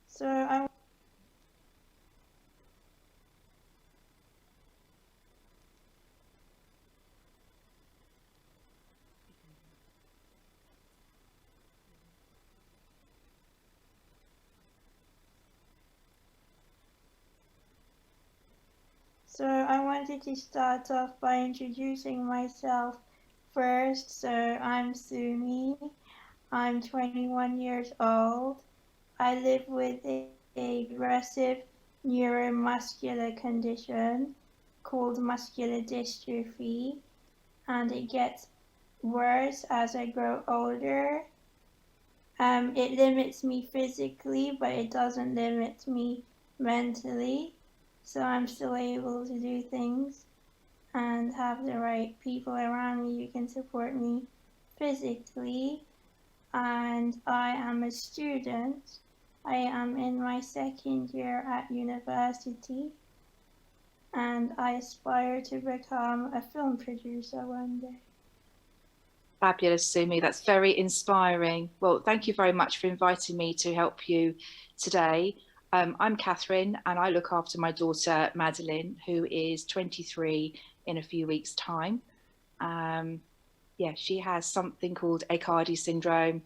So I wanted to start off by introducing myself first. So I'm Sumi. I'm 21 years old. I live with a progressive neuromuscular condition called muscular dystrophy, and it gets worse as I grow older. It limits me physically, but it doesn't limit me mentally. So I'm still able to do things and have the right people around me who can support me physically. And I am a student. I am in my second year at university. and I aspire to become a film producer one day. Fabulous, Sumi. That's very inspiring. Well, thank you very much for inviting me to help you today. I'm Catherine, and I look after my daughter, Madeline, who is 23 in a few weeks' time. Yeah, she has something called Aicardi syndrome,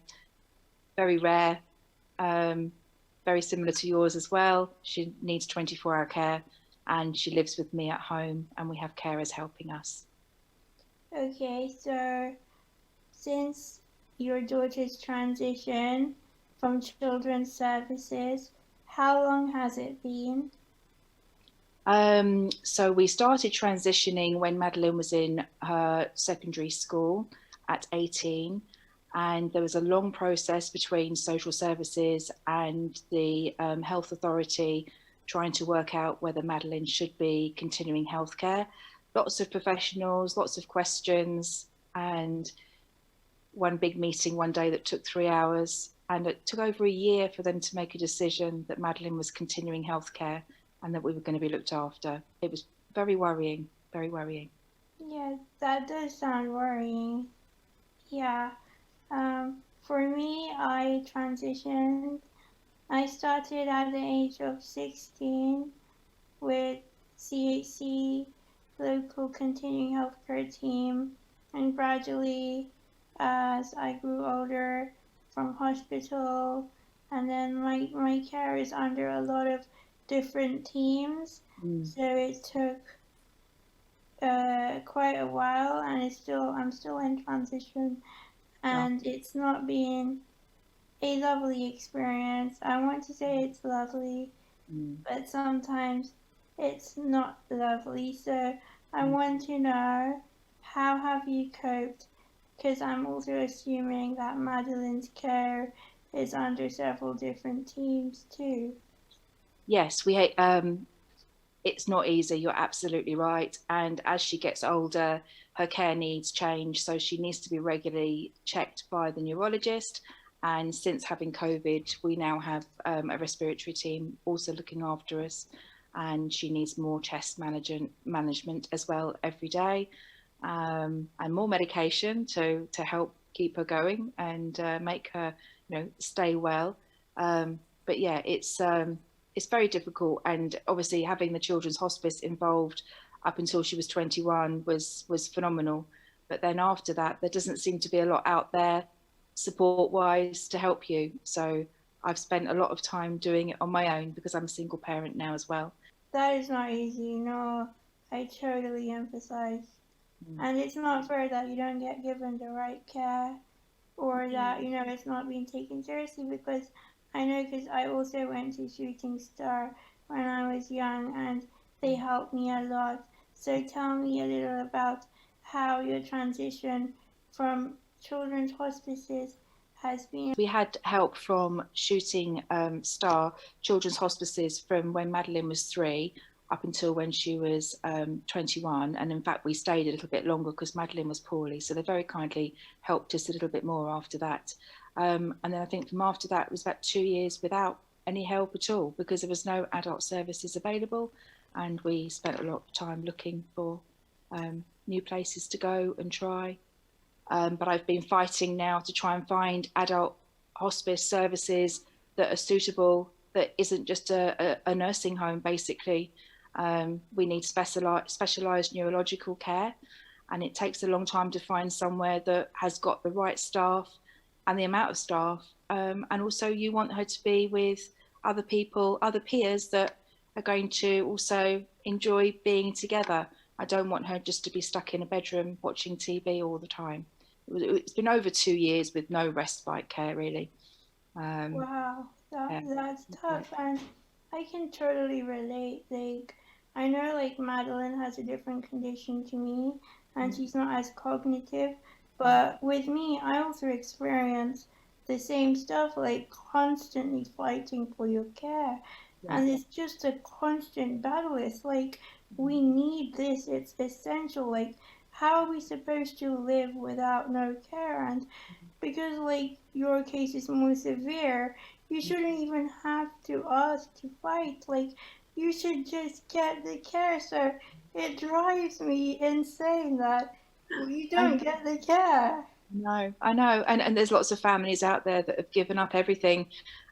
very rare, very similar to yours as well. She needs 24-hour care, and she lives with me at home, and we have carers helping us. Okay, so since your daughter's transition from children's services, how long has it been? So we started transitioning when Madeline was in her secondary school at 18, and there was a long process between social services and the health authority trying to work out whether Madeline should be continuing healthcare. Lots of professionals, lots of questions, and one big meeting one day that took 3 hours, and it took over a year for them to make a decision that Madeline was continuing healthcare and that we were going to be looked after. It was very worrying, very worrying. Yeah, that does sound worrying. Yeah. For me, I transitioned. I started at the age of 16 with CHC, local continuing healthcare team, and gradually, as I grew older, from hospital, and then my care is under a lot of different teams, so it took quite a while, and I'm still in transition, and it's not been a lovely experience. I want to say it's lovely, but sometimes it's not lovely. So I want to know, how have you coped? Because I'm also assuming that Madeline's care is under several different teams too. Yes, it's not easy, you're absolutely right. And as she gets older, her care needs change. So she needs to be regularly checked by the neurologist. And since having COVID, we now have a respiratory team also looking after us. And she needs more chest management as well every day, and more medication to help keep her going and make her, stay well. But yeah, it's very difficult, and obviously having the children's hospice involved up until she was 21 was phenomenal. But then after that, there doesn't seem to be a lot out there support-wise to help you. So I've spent a lot of time doing it on my own because I'm a single parent now as well. That is not easy, no, I totally emphasize. And it's not fair that you don't get given the right care, or that, it's not being taken seriously, because I know, because I also went to Shooting Star when I was young, and they helped me a lot. So tell me a little about how your transition from children's hospices has been. We had help from Shooting Star children's hospices from when Madeline was 3 up until when she was 21. And in fact, we stayed a little bit longer because Madeline was poorly. So they very kindly helped us a little bit more after that. And then I think from after that, it was about 2 years without any help at all because there was no adult services available. And we spent a lot of time looking for new places to go and try. But I've been fighting now to try and find adult hospice services that are suitable, that isn't just a nursing home, basically. We need specialised neurological care, and it takes a long time to find somewhere that has got the right staff and the amount of staff. And also you want her to be with other people, other peers that are going to also enjoy being together. I don't want her just to be stuck in a bedroom watching TV all the time. It's been over 2 years with no respite care, really. Wow, that's tough, and I can totally relate. Like, I know, like, Madeline has a different condition to me, and she's not as cognitive, but with me, I also experience the same stuff, like constantly fighting for your care. And it's just a constant battle. It's like, we need this, it's essential. Like, how are we supposed to live without no care? And because, like, your case is more severe, you shouldn't even have to ask to fight. Like, you should just get the care. So it drives me insane that you don't get the care. No, I know. And there's lots of families out there that have given up everything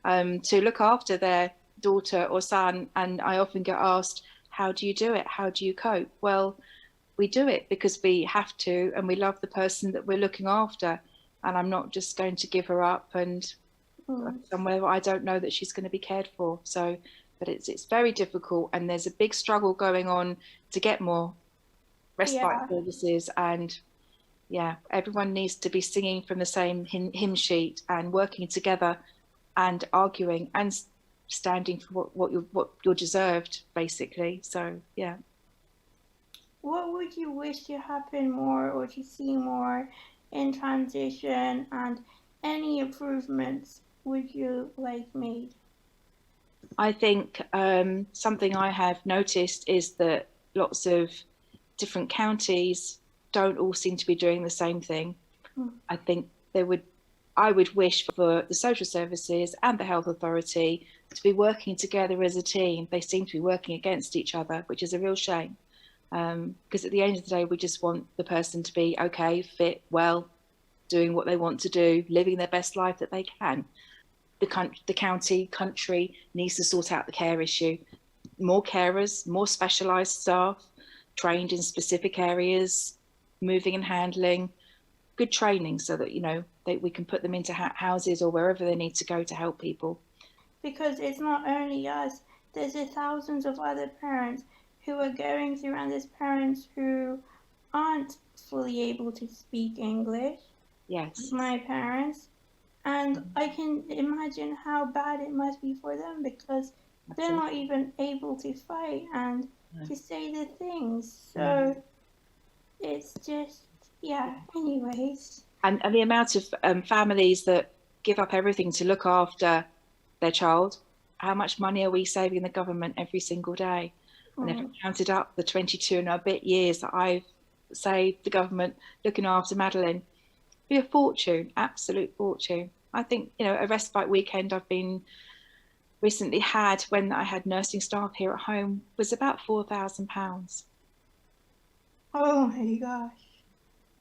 to look after their daughter or son. And I often get asked, how do you do it? How do you cope? Well, we do it because we have to, and we love the person that we're looking after. And I'm not just going to give her up and somewhere where I don't know that she's going to be cared for. So, but it's very difficult, and there's a big struggle going on to get more respite services. And yeah, everyone needs to be singing from the same hymn sheet and working together and arguing and standing for what you're deserved, basically. So yeah. What would you wish to happen more or to see more in transition, and any improvements would you like made? I think something I have noticed is that lots of different counties don't all seem to be doing the same thing. I think I would wish for the social services and the health authority to be working together as a team. They seem to be working against each other, which is a real shame. Because at the end of the day, we just want the person to be okay, fit, well, doing what they want to do, living their best life that they can. The country needs to sort out the care issue. More carers, more specialised staff, trained in specific areas, moving and handling, good training so that, you know, we can put them into houses or wherever they need to go to help people. Because it's not only us, there's thousands of other parents who are going through, and there's parents who aren't fully able to speak English. Yes. My parents. And I can imagine how bad it must be for them, because they're not even able to fight and to say the things. So it's just, anyways. And the amount of families that give up everything to look after their child, how much money are we saving the government every single day? And if I counted up the 22 and a bit years that I've saved the government looking after Madeline, it'd be a fortune, absolute fortune. I think, you know, a respite weekend I've been recently had when I had nursing staff here at home was about £4,000. Oh my gosh.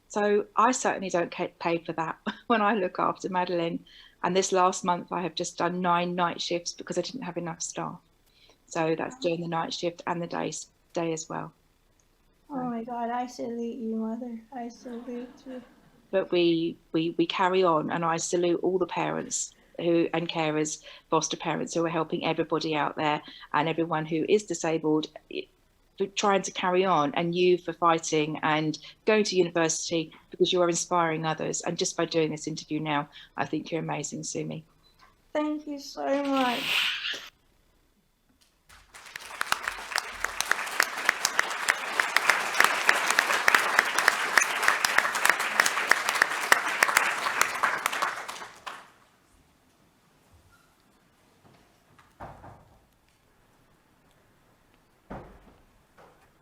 So I certainly don't pay for that when I look after Madeline. And this last month I have just done 9 night shifts because I didn't have enough staff. So that's doing the night shift and the day as well. Oh my God, I salute you, Mother. I salute you. But we carry on, and I salute all the parents and carers, foster parents who are helping everybody out there, and everyone who is disabled for trying to carry on, and you for fighting and going to university because you are inspiring others. And just by doing this interview now, I think you're amazing, Sumi. Thank you so much.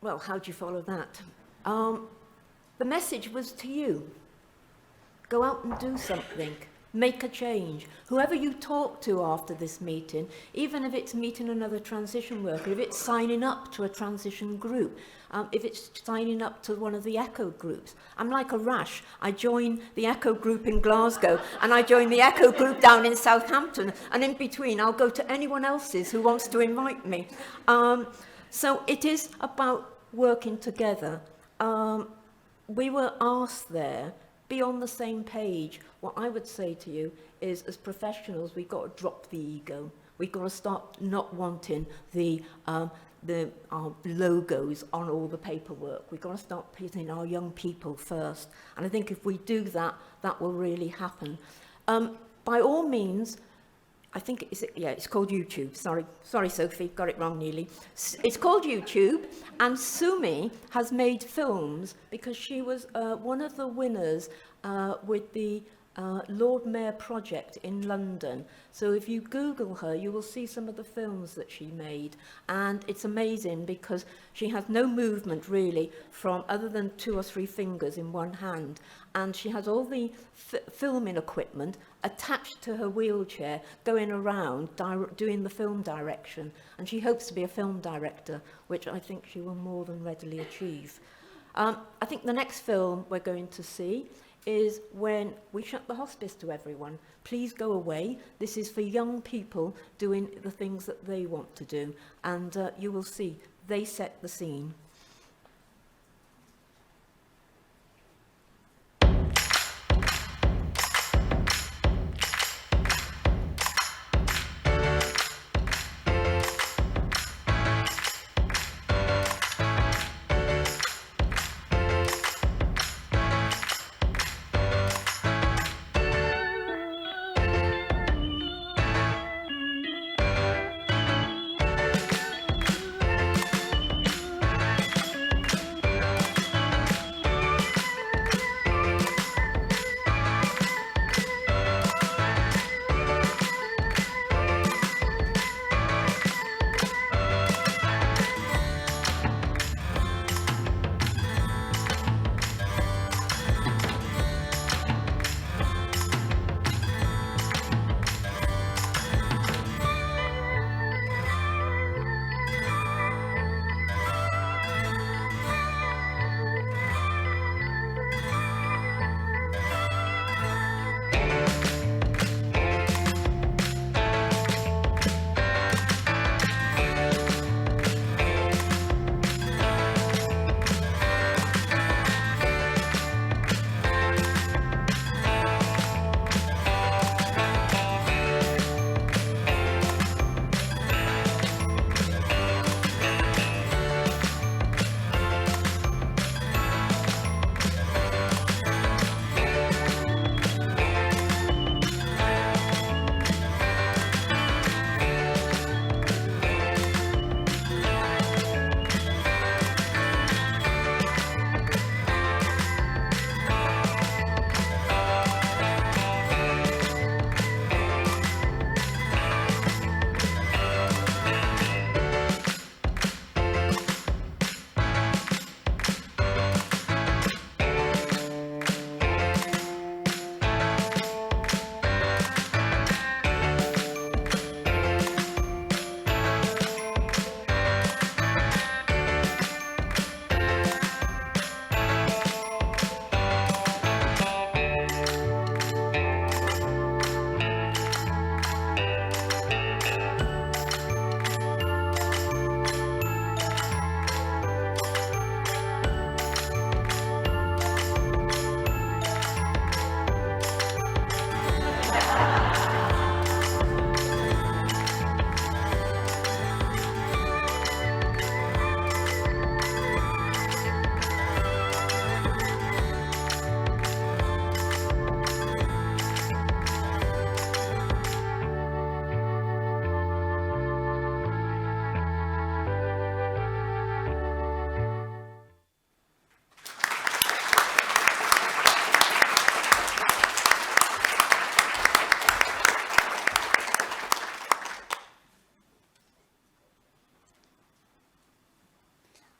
Well, how do you follow that? The message was to you. Go out and do something. Make a change. Whoever you talk to after this meeting, even if it's meeting another transition worker, if it's signing up to a transition group, if it's signing up to one of the ECHO groups. I'm like a rash. I join the ECHO group in Glasgow and I join the ECHO group down in Southampton, and in between I'll go to anyone else's who wants to invite me. So it is about working together. We were asked there, be on the same page. What I would say to you is, as professionals, we've got to drop the ego. We've got to start not wanting our logos on all the paperwork. We've got to start putting our young people first. And I think if we do that, that will really happen. By all means, I think it's called YouTube. Sorry, Sophie, got it wrong nearly. It's called YouTube, and Sumi has made films because she was one of the winners with the Lord Mayor project in London. So if you Google her, you will see some of the films that she made. And it's amazing because she has no movement really from other than 2 or 3 fingers in one hand. And she has all the filming equipment attached to her wheelchair going around doing the film direction. And she hopes to be a film director, which I think she will more than readily achieve. I think the next film we're going to see is When We Shut the Hospice to Everyone. Please go away. This is for young people doing the things that they want to do. And you will see, they set the scene.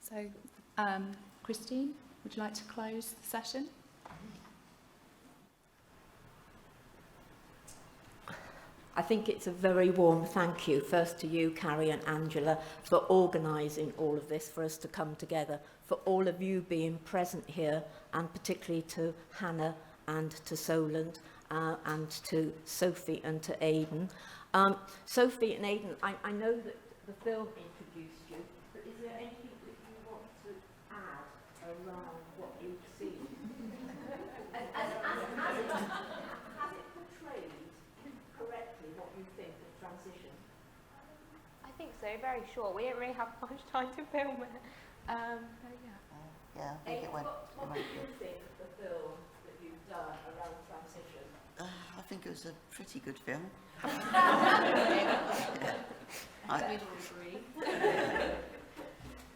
So, Christine, would you like to close the session? I think it's a very warm thank you, first to you, Carrie and Angela, for organising all of this, for us to come together, for all of you being present here, and particularly to Hannah and to Solent, and to Sophie and to Aiden. Sophie and Aiden, I know that the film introduced you, but is there anything that you want to add around what you've seen? Has it portrayed correctly what you think of transition? I think so, very short. We didn't really have much time to film it. Yeah, I think it went. What do you think of the film that you've done around transition? I think it was a pretty good film. I would agree.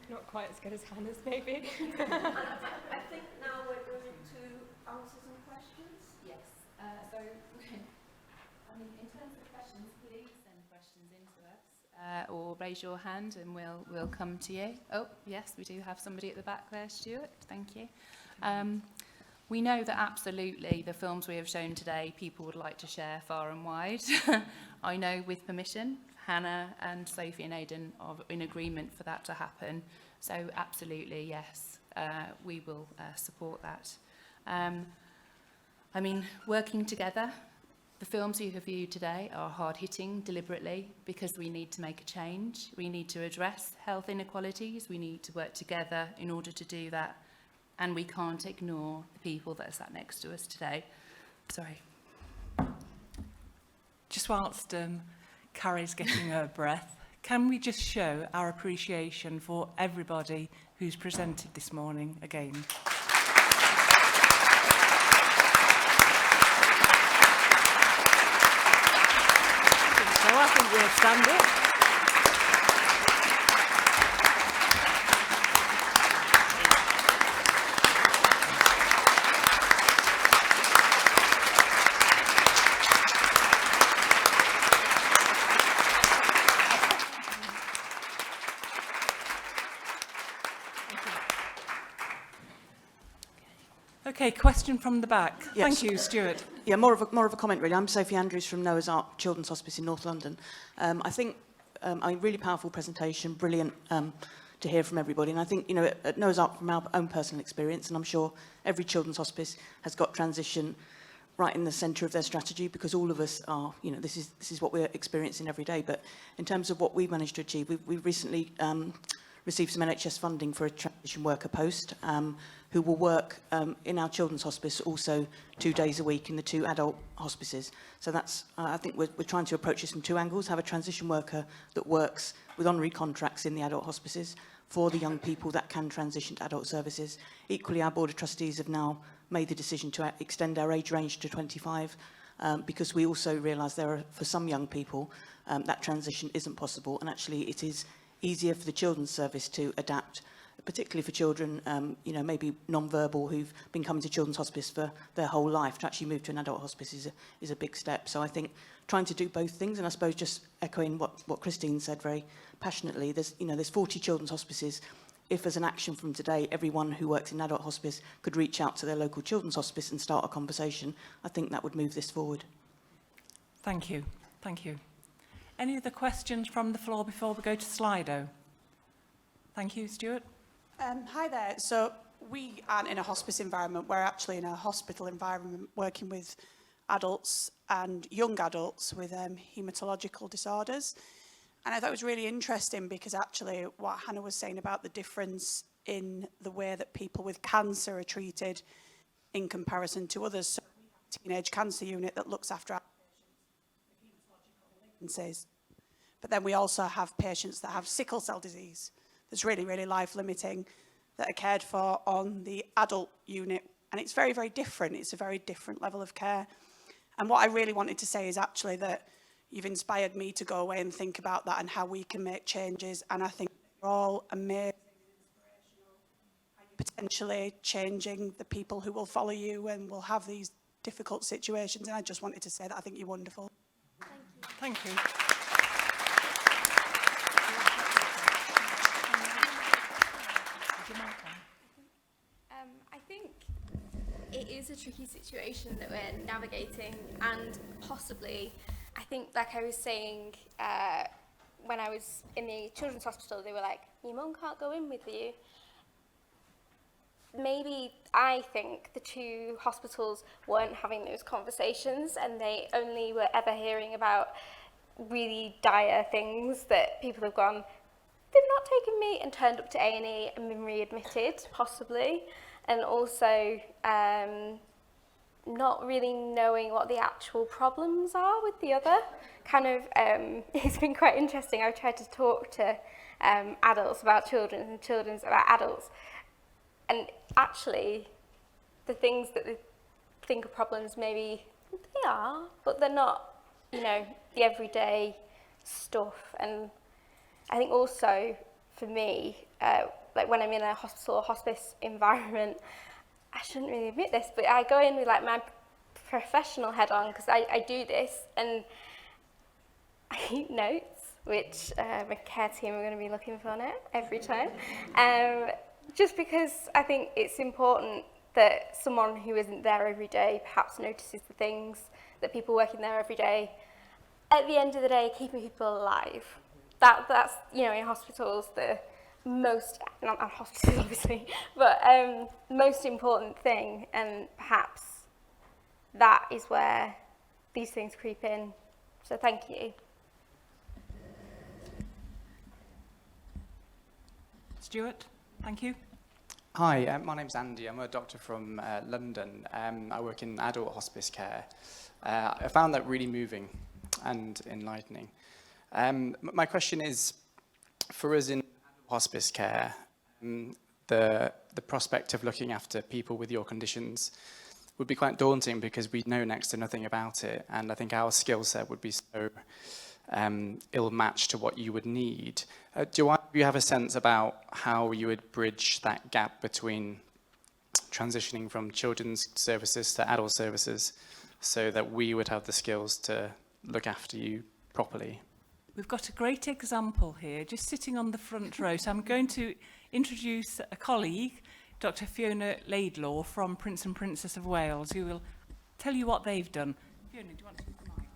Not quite as good as Hannah's, maybe. I think now we're going to answer some questions. Yes. So or raise your hand and we'll come to you. Oh, yes, we do have somebody at the back there, Stuart. Thank you. We know that absolutely the films we have shown today, people would like to share far and wide. I know with permission, Hannah and Sophie and Aiden are in agreement for that to happen. So absolutely, yes, we will support that. I mean, working together, the films you have viewed today are hard-hitting deliberately because we need to make a change. We need to address health inequalities. We need to work together in order to do that. And we can't ignore the people that are sat next to us today. Sorry. Just whilst Carrie's getting her breath, can we just show our appreciation for everybody who's presented this morning again? So I think we'll stand up. Okay, question from the back. Yes. Thank you, Stuart. Yeah, more of a comment really. I'm Sophie Anderson from Noah's Ark Children's Hospice in North London. I think a really powerful presentation, brilliant to hear from everybody. And I think, you know, at Noah's Ark, from our own personal experience, and I'm sure every children's hospice has got transition right in the centre of their strategy, because all of us are, you know, this is what we're experiencing every day. But in terms of what we've managed to achieve, we've recently received some NHS funding for a transition worker post who will work in our children's hospice also 2 days a week in the 2 adult hospices. So that's, I think we're trying to approach this from 2 angles, have a transition worker that works with honorary contracts in the adult hospices for the young people that can transition to adult services. Equally, our Board of Trustees have now made the decision to extend our age range to 25 because we also realise there are, for some young people, that transition isn't possible, and actually it is easier for the children's service to adapt, particularly for children, you know, maybe non-verbal, who've been coming to children's hospice for their whole life. To actually move to an adult hospice is a big step. So I think trying to do both things, and I suppose just echoing what Christine said very passionately, there's 40 children's hospices. If as an action from today, everyone who works in adult hospice could reach out to their local children's hospice and start a conversation, I think that would move this forward. Thank you. Thank you. Any other questions from the floor before we go to Slido? Thank you, Stuart. Hi there. So we aren't in a hospice environment. We're actually in a hospital environment working with adults and young adults with haematological disorders. And I thought it was really interesting because actually what Hannah was saying about the difference in the way that people with cancer are treated in comparison to others. So we have a teenage cancer unit that looks after our patients. But then we also have patients that have sickle cell disease that's really, really life-limiting that are cared for on the adult unit. And it's very, very different. It's a very different level of care. And what I really wanted to say is actually that you've inspired me to go away and think about that and how we can make changes. And I think you're all amazing, inspirational, potentially changing the people who will follow you and will have these difficult situations. And I just wanted to say that I think you're wonderful. Thank you. I think it is a tricky situation that we're navigating, and possibly, I think, like I was saying, when I was in the children's hospital, they were like, your mum can't go in with you. Maybe I think the 2 hospitals weren't having those conversations, and they only were ever hearing about really dire things that people have gone, they've not taken me, and turned up to A&E and been readmitted, possibly. And also not really knowing what the actual problems are with the other. Kind of, it's been quite interesting. I've tried to talk to adults about children and children's about adults. And actually, the things that they think are problems, maybe they are, but they're not, you know, the everyday stuff. And I think also, for me, like when I'm in a hospital or hospice environment, I shouldn't really admit this, but I go in with like my professional head on because I do this, and I keep notes. which my care team are going to be looking for now every time. Just because I think it's important that someone who isn't there every day perhaps notices the things that people working there every day. At the end of the day, keeping people alive. That's, you know, in hospitals, the most, not hospitals obviously, but most important thing, and perhaps that is where these things creep in. So thank you. Stuart, thank you. Hi, my name's Andy. I'm a doctor from London. I work in adult hospice care. I found that really moving and enlightening. My question is, for us in hospice care, the prospect of looking after people with your conditions would be quite daunting because we know next to nothing about it, and I think our skill set would be so ill-matched to what you would need. Do you have a sense about how you would bridge that gap between transitioning from children's services to adult services so that we would have the skills to look after you properly? We've got a great example here, just sitting on the front row. So I'm going to introduce a colleague, Dr. Fiona Laidlaw from Prince and Princess of Wales, who will tell you what they've done. Fiona, do you want to use the mic?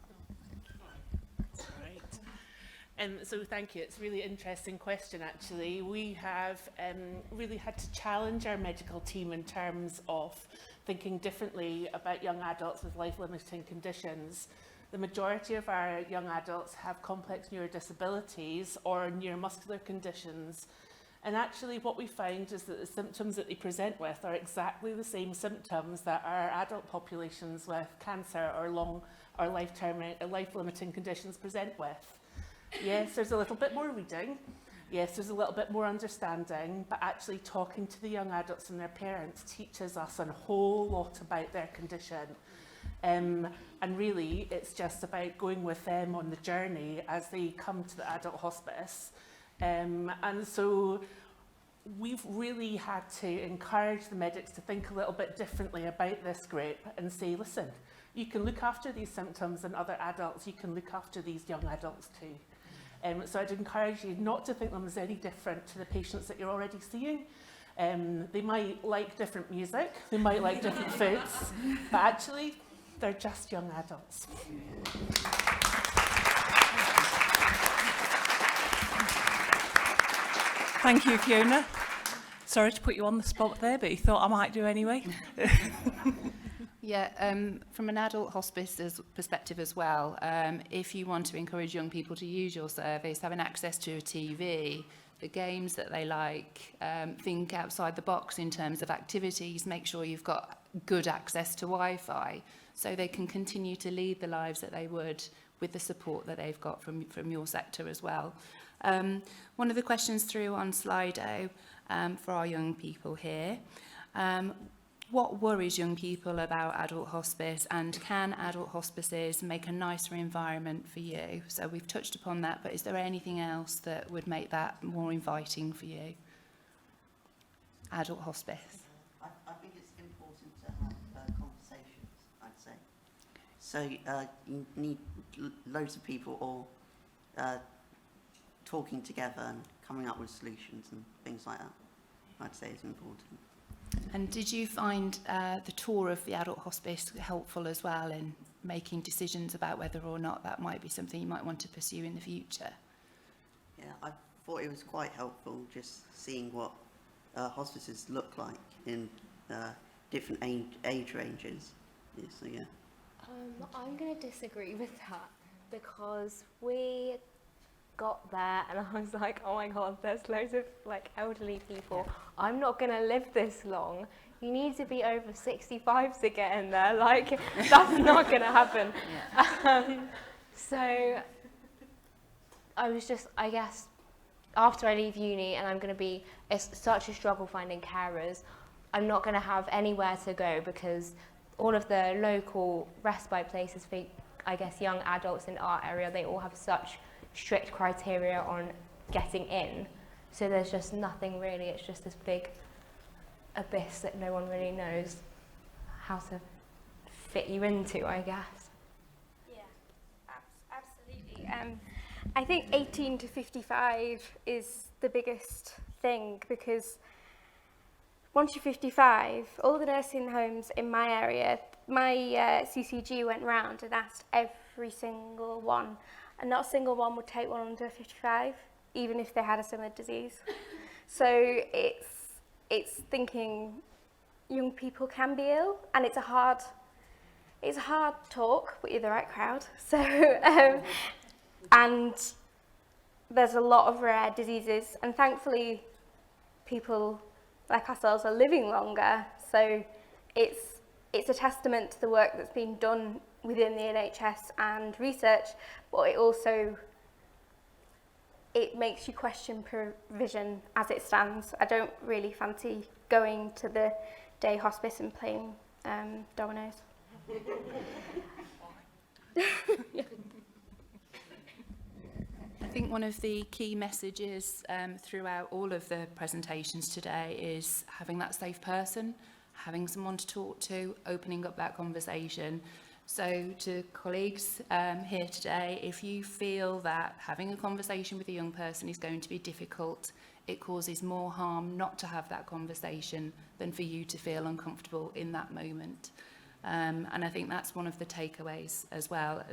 So thank you. It's a really interesting question, actually. We have really had to challenge our medical team in terms of thinking differently about young adults with life-limiting conditions. The majority of our young adults have complex neurodisabilities or neuromuscular conditions. And actually what we find is that the symptoms that they present with are exactly the same symptoms that our adult populations with cancer or life-limiting conditions present with. Yes, there's a little bit more reading. Yes, there's a little bit more understanding, but actually talking to the young adults and their parents teaches us a whole lot about their condition. And really, it's just about going with them on the journey as they come to the adult hospice. And so we've really had to encourage the medics to think a little bit differently about this group and say, listen, you can look after these symptoms in other adults, you can look after these young adults too. So I'd encourage you not to think them as any different to the patients that you're already seeing. They might like different music, they might like different foods, but actually, they're just young adults. Thank you, Fiona. Sorry to put you on the spot there, but you thought I might do anyway. Yeah, from an adult hospice perspective as well, if you want to encourage young people to use your service, having access to a TV, the games that they like, think outside the box in terms of activities, make sure you've got good access to Wi-Fi so they can continue to lead the lives that they would with the support that they've got from your sector as well. One of the questions through on Slido for our young people here, what worries young people about adult hospice, and can adult hospices make a nicer environment for you? So we've touched upon that, but is there anything else that would make that more inviting for you? Adult hospice. I think it's important to have conversations, I'd say. So you need loads of people all talking together and coming up with solutions and things like that. I'd say is important. And did you find the tour of the adult hospice helpful as well in making decisions about whether or not that might be something you might want to pursue in the future? Yeah, I thought it was quite helpful just seeing what hospices look like in different age ranges. Yeah, so yeah. I'm going to disagree with that because we got there and I was like, oh my god, there's loads of like elderly people. I'm not going to live this long. You need to be over 65 to get in there. Like, that's not going to happen. So I was just, I guess, after I leave uni and I'm going to be, it's such a struggle finding carers. I'm not going to have anywhere to go because all of the local respite places for, I guess, young adults in our area, they all have such strict criteria on getting in. So there's just nothing really, it's just this big abyss that no one really knows how to fit you into, I guess. Yeah, absolutely. I think 18 to 55 is the biggest thing, because once you're 55, all the nursing homes in my area, my CCG went round and asked every single one, and not a single one would take one under 55, even if they had a similar disease. So it's thinking young people can be ill, and it's a hard talk, but you're the right crowd. So and there's a lot of rare diseases, and thankfully people like ourselves are living longer. So it's a testament to the work that's been done within the NHS and research, but it makes you question provision as it stands. I don't really fancy going to the day hospice and playing dominoes. I think one of the key messages throughout all of the presentations today is having that safe person, having someone to talk to, opening up that conversation. So to colleagues here today, if you feel that having a conversation with a young person is going to be difficult, it causes more harm not to have that conversation than for you to feel uncomfortable in that moment. And I think that's one of the takeaways as well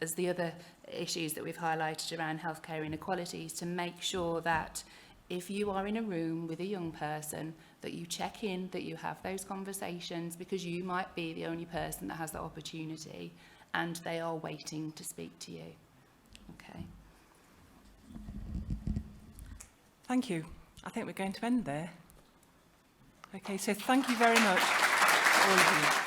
as the other issues that we've highlighted around healthcare inequalities, to make sure that if you are in a room with a young person, that you check in, that you have those conversations, because you might be the only person that has that opportunity and they are waiting to speak to you. Okay. Thank you. I think we're going to end there. Okay, so thank you very much, all of you.